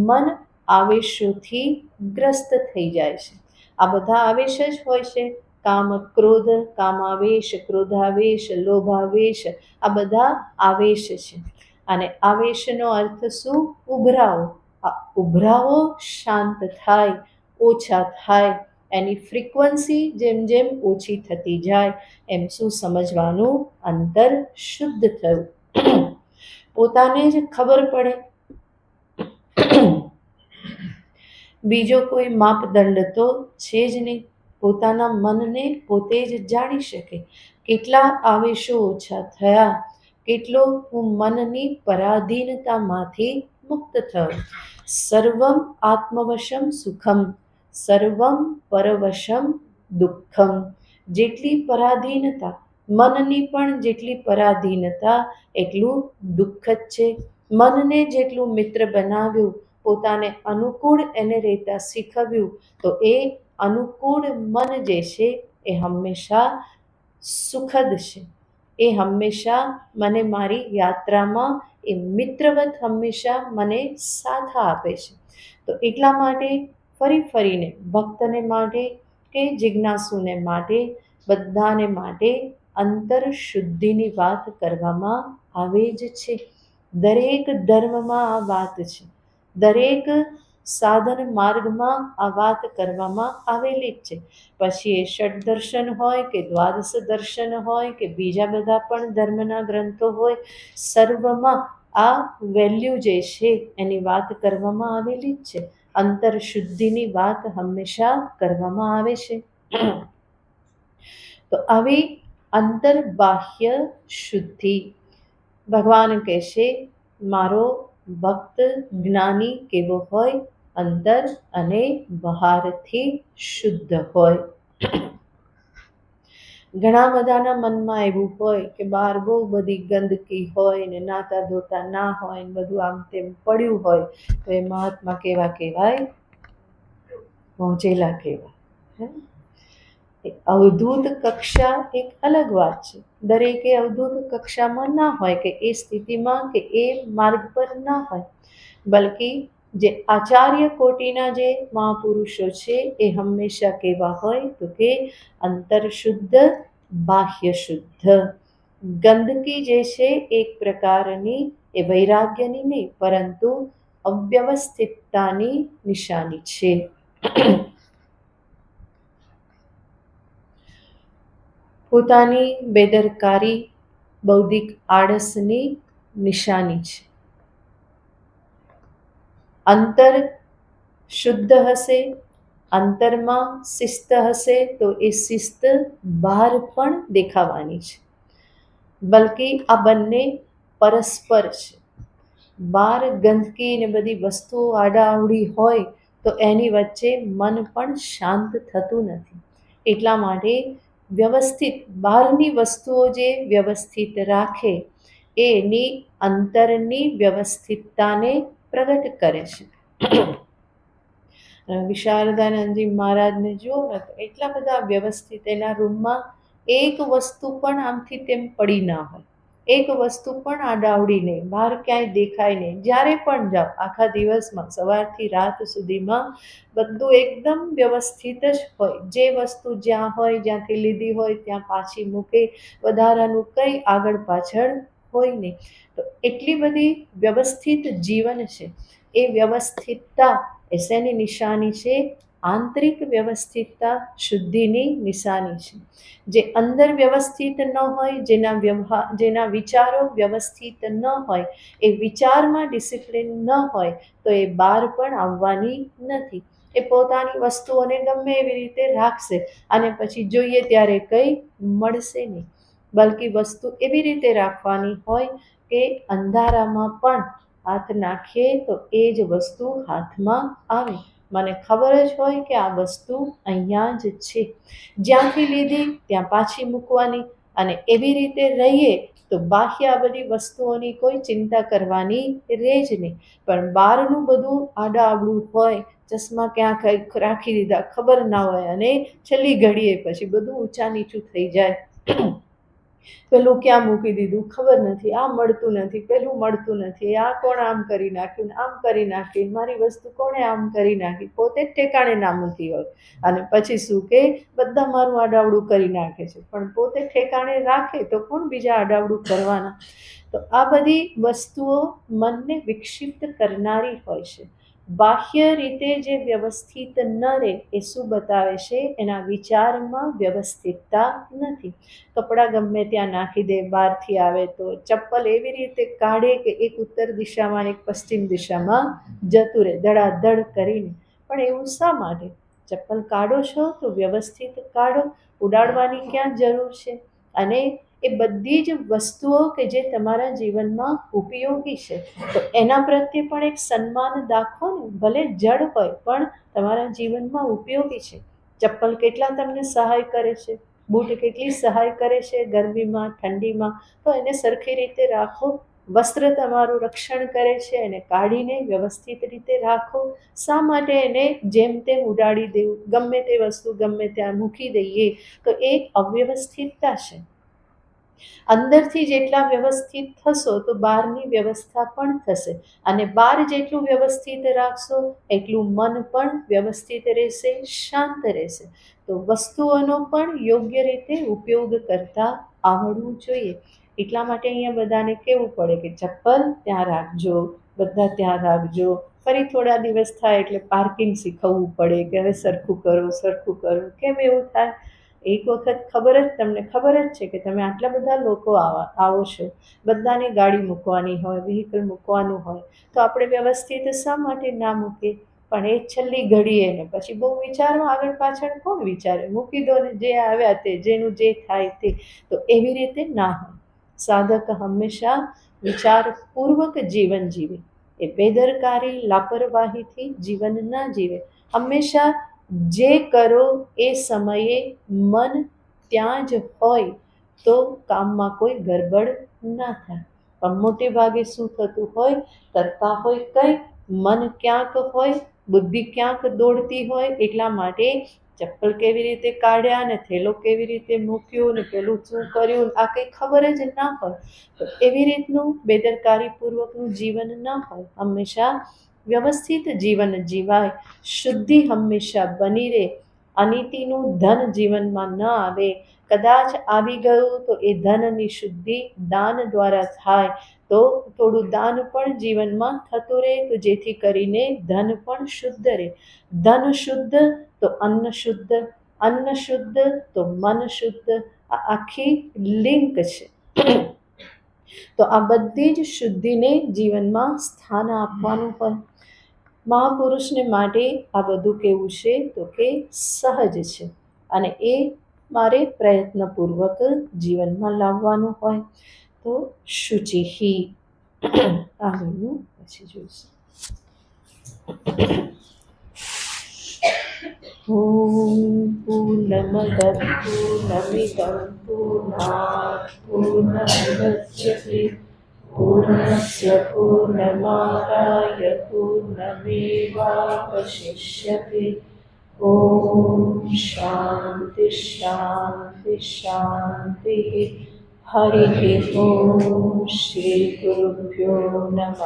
મન આવેશોથી ગ્રસ્ત થઈ જાય છે. આ બધા આવેશ જ હોય છે. કામ, ક્રોધ, કામાવેશ, ક્રોધાવેશ, લોભાવેશ આ બધા આવેશ છે. અને આવેશનો અર્થ શું? ઉભરાવો. આ ઉભરાવો શાંત થાય, ઓછા થાય. એની ફ્રીક્વન્સી જેમ જેમ ઓછી થતી જાય એમ શું સમજવાનું? અંતર શુદ્ધ થયું. પોતાને જ ખબર પડે. બીજો કોઈ માપદંડ તો છે જ નહીં. પોતાના મનને પોતે જ જાણી શકે. કેટલા આવેશો ઓછા થયા, કેટલો હું મનની પરાધીનતામાંથી મુક્ત થયો. સર્વમ આત્મવશમ સુખમ, સર્વમ પરવશમ દુઃખમ. જેટલી પરાધીનતા, મનની પણ જેટલી પરાધીનતા એટલું દુઃખ જ છે. મનને જેટલું મિત્ર બનાવ્યું, પોતાને અનુકૂળ એને રહેતા શીખવ્યું, તો એ અનુકૂળ મન જે છે એ હંમેશા સુખદ છે. એ હંમેશા મને મારી યાત્રામાં એ મિત્રવત હંમેશા મને સાથ આપે છે. તો એટલા માટે ફરીને ભક્તને માટે કે જિજ્ઞાસુને માટે, બધાને માટે અંતર શુદ્ધિની વાત કરવામાં આવે જ છે. દરેક ધર્મમાં આ વાત છે. દરેક સાધન માર્ગમાં આ વાત કરવામાં આવેલી જ છે. પછી એ ષડ દર્શન હોય કે દ્વાદશ દર્શન હોય કે બીજા બધા પણ ધર્મના ગ્રંથો હોય, સર્વમાં આ વેલ્યુ જે છે એની વાત કરવામાં આવેલી જ છે. અંતર શુદ્ધિની વાત હંમેશા કરવામાં આવે છે. તો આવી અંતર બાહ્ય શુદ્ધિ, ભગવાન કહેશે મારો ભક્ત જ્ઞાની કેવો હોય? અંતર અને બહારથી શુદ્ધ હોય. ઘણા બધાના મનમાં એવું હોય કે બહાર બહુ બધી ગંદકી હોય ને નાતા ધોતા ના હોય ને બધું આમ તેમ પડ્યું હોય, તો એ મહાત્મા કેવા કહેવાય? પહોંચેલા કહેવાય. અવધૂત કક્ષા એક અલગ વાત છે. દરેકે અવધૂત કક્ષામાં ના હોય કે એ સ્થિતિમાં કે એ માર્ગ પર ના હોય, બલ્કિ જે આચાર્ય કોટીના જે મહાપુરુષો છે એ હંમેશા કેવા હોય તો કે અંતર શુદ્ધ, બાહ્ય શુદ્ધ. ગંદકી જે છે એક પ્રકારની એ વૈરાગ્યની નહીં, પરંતુ અવ્યવસ્થિતતાની નિશાની છે. પોતાની બેદરકારી, બૌદ્ધિક આળસની નિશાની છે. અંતર શુદ્ધ હશે, અંતરમાં શિસ્ત હશે, તો એ શિસ્ત બહાર પણ દેખાવાની છે. બલ્કિ આ બંને પરસ્પર છે. બહાર ગંદકી ને બધી વસ્તુઓ આડાઅવળી હોય તો એની વચ્ચે મન પણ શાંત થતું નથી. એટલા માટે વ્યવસ્થિત બહારની વસ્તુઓ જે વ્યવસ્થિત રાખે એ એની અંતરની વ્યવસ્થિતતાને પ્રગટ કરે છે. વિશારદાનંદજી મહારાજને જુઓ ને તો એટલા બધા વ્યવસ્થિત, એના રૂમમાં એક વસ્તુ પણ આમથી તેમ પડી ના હોય, એક વસ્તુ પણ આડાવડી નહીં, બહાર ક્યાંય દેખાય નહીં. જ્યારે પણ જાઓ આખા દિવસમાં સવારથી રાત સુધીમાં બધું એકદમ વ્યવસ્થિત જ હોય. જે વસ્તુ જ્યાં હોય, જ્યાંથી લીધી હોય ત્યાં પાછી મૂકે, વધારાનું કંઈ આગળ પાછળ હોય નહીં. તો એટલી બધી વ્યવસ્થિત જીવન છે. એ વ્યવસ્થિતતા એ શેની નિશાની છે? આંતરિક વ્યવસ્થિતતા શુદ્ધિની નિશાની છે. જે અંદર વ્યવસ્થિત ન હોય, જેના વિચારો વ્યવસ્થિત ન હોય, એ વિચારમાં ડિસિપ્લિન ન હોય, તો એ બહાર પણ આવવાની નથી. એ પોતાની વસ્તુઓને ગમે એવી રીતે રાખશે અને પછી જોઈએ ત્યારે કંઈ મળશે નહીં. બલ્કિ વસ્તુ એવી રીતે રાખવાની હોય કે અંધારામાં પણ હાથ નાખીએ તો એ જ વસ્તુ હાથમાં આવે. મને ખબર જ હોય કે આ વસ્તુ અહીંયા જ છે. જ્યાંથી લીધી ત્યાં પાછી મૂકવાની, અને એવી રીતે રહીએ તો બાહ્ય આ બધી વસ્તુઓની કોઈ ચિંતા કરવાની રહે જ નહીં. પણ બહારનું બધું આડાઅવળું હોય, ચશ્મા ક્યાં કંઈક રાખી દીધા ખબર ના હોય, અને છેલ્લી ઘડીએ પછી બધું ઊંચા નીચું થઈ જાય. પેલું ક્યાં મૂકી દીધું ખબર નથી, આ મળતું નથી, પેલું મળતું નથી, આ કોણ આમ કરી નાખ્યું, આમ કરી નાખ્યું, મારી વસ્તુ કોણે આમ કરી નાખી, પોતે જ ઠેકાણે ના મૂકી હોય. અને પછી શું કે બધા મારું આડાવડું કરી નાખે છે, પણ પોતે ઠેકાણે રાખે તો કોણ બીજા આડાવડું કરવાના? તો આ બધી વસ્તુઓ મનને વિક્ષિપ્ત કરનારી હોય છે. બાહ્ય રીતે જે વ્યવસ્થિત ન રહે એ શું બતાવે છે? એના વિચારમાં વ્યવસ્થિતતા નથી. કપડાં ગમે ત્યાં નાખી દે, બહારથી આવે તો ચપ્પલ એવી રીતે કાઢે કે એક ઉત્તર દિશામાં એક પશ્ચિમ દિશામાં જતું રહે, ધડાધડ કરીને. પણ એવું શા માટે? ચપ્પલ કાઢો છો તો વ્યવસ્થિત કાઢો, ઉડાડવાની ક્યાં જરૂર છે? અને એ બધી જ વસ્તુઓ કે જે તમારા જીવનમાં ઉપયોગી છે તો એના પ્રત્યે પણ એક સન્માન દાખવો ને. ભલે જડ હોય પણ તમારા જીવનમાં ઉપયોગી છે. ચપ્પલ કેટલા તમને સહાય કરે છે, બૂટ કેટલી સહાય કરે છે ગરમીમાં ઠંડીમાં, તો એને સરખી રીતે રાખો. વસ્ત્ર તમારું રક્ષણ કરે છે, એને કાઢીને વ્યવસ્થિત રીતે રાખો. શા માટે એને જેમ તેમ ઉડાડી દેવું, ગમે તે વસ્તુ ગમે ત્યાં મૂકી દઈએ, તો એ અવ્યવસ્થિતતા છે. અંદરથી જેટલા વ્યવસ્થિત થશો તો બહારની વ્યવસ્થા પણ થશે, અને બહાર જેટલું વ્યવસ્થિત રાખશો એટલું મન પણ વ્યવસ્થિત રહેશે, શાંત રહેશે. તો વસ્તુઓનો પણ યોગ્ય રીતે ઉપયોગ કરતા આવડવું જોઈએ. એટલા માટે અહીંયા બધાને કહેવું પડે કે ચપ્પલ ત્યાં રાખજો, બધા ત્યાં રાખજો. ફરી થોડા દિવસ થાય એટલે પાર્કિંગ શીખવવું પડે કે હવે સરખું કરો, સરખું કરો. કેમ એવું થાય? એક વખત તમને ખબર જ છે કે તમે આટલા બધા લોકો આવો છો, બધાની ગાડી મૂકવાની હોય, વ્હીકલ મૂકવાનું હોય, તો આપણે વ્યવસ્થિત શા માટે ના મૂકીએ? પણ એ છેલ્લી ઘડીએ ને પછી બહુ વિચારો, આગળ પાછળ કોણ વિચારે? મૂકી દો ને, જે આવ્યા તે, જેનું જે થાય તે. તો એવી રીતે ના હોય. સાધક હંમેશા વિચારપૂર્વક જીવન જીવે. એ બેદરકારી, લાપરવાહીથી જીવન ના જીવે. હંમેશા જે કરો એ સમયે મન ત્યાં જ હોય તો કામમાં કોઈ ગડબડ ના થાય. પણ મોટે ભાગે શું થતું હોય, કરતા હોય કંઈ, મન ક્યાંક હોય, બુદ્ધિ ક્યાંક દોડતી હોય. એટલા માટે ચપ્પલ કેવી રીતે કાઢ્યા ને થેલો કેવી રીતે મૂક્યો ને પેલું શું કર્યું, આ કંઈ ખબર જ ના હોય. તો એવી રીતનું બેદરકારીપૂર્વકનું જીવન ના હોય. હંમેશા વ્યવસ્થિત જીવન જીવાય. શુદ્ધિ હંમેશા બની રહે. અનીતિનું ધન જીવનમાં ન આવે. કદાચ આવી ગયું તો એ ધનની શુદ્ધિ દાન દ્વારા થાય. તો થોડું દાન પણ જીવનમાં થતું રહે, તો જેથી કરીને ધન પણ શુદ્ધ રહે. ધન શુદ્ધ તો અન્ન શુદ્ધ, અન્ન શુદ્ધ તો મન શુદ્ધ. આ આખી લિંક છે. તો આ બધી જ શુદ્ધિને જીવનમાં સ્થાન આપવાનું હોય. મહાપુરુષને માટે આ બધું કેવું છે તો કે સહજ છે, અને એ મારે પ્રયત્નપૂર્વક જીવનમાં લાવવાનું હોય. તો શુચિહી આગળનું પછી જોઈશું. પૂર્ણમદ પૂર્ણમિદં પૂર્ણાત પૂર્ણમુદચ્યતે પૂર્ણસ્ય પૂર્ણમાદાય પૂર્ણમેવાવશિષ્યતે. ઓમ શાંતિ શાંતિ શાંતિ. હરિ ઓમ. શ્રી ગુરુભ્યો નમઃ.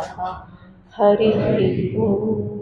હરિ ઓમ.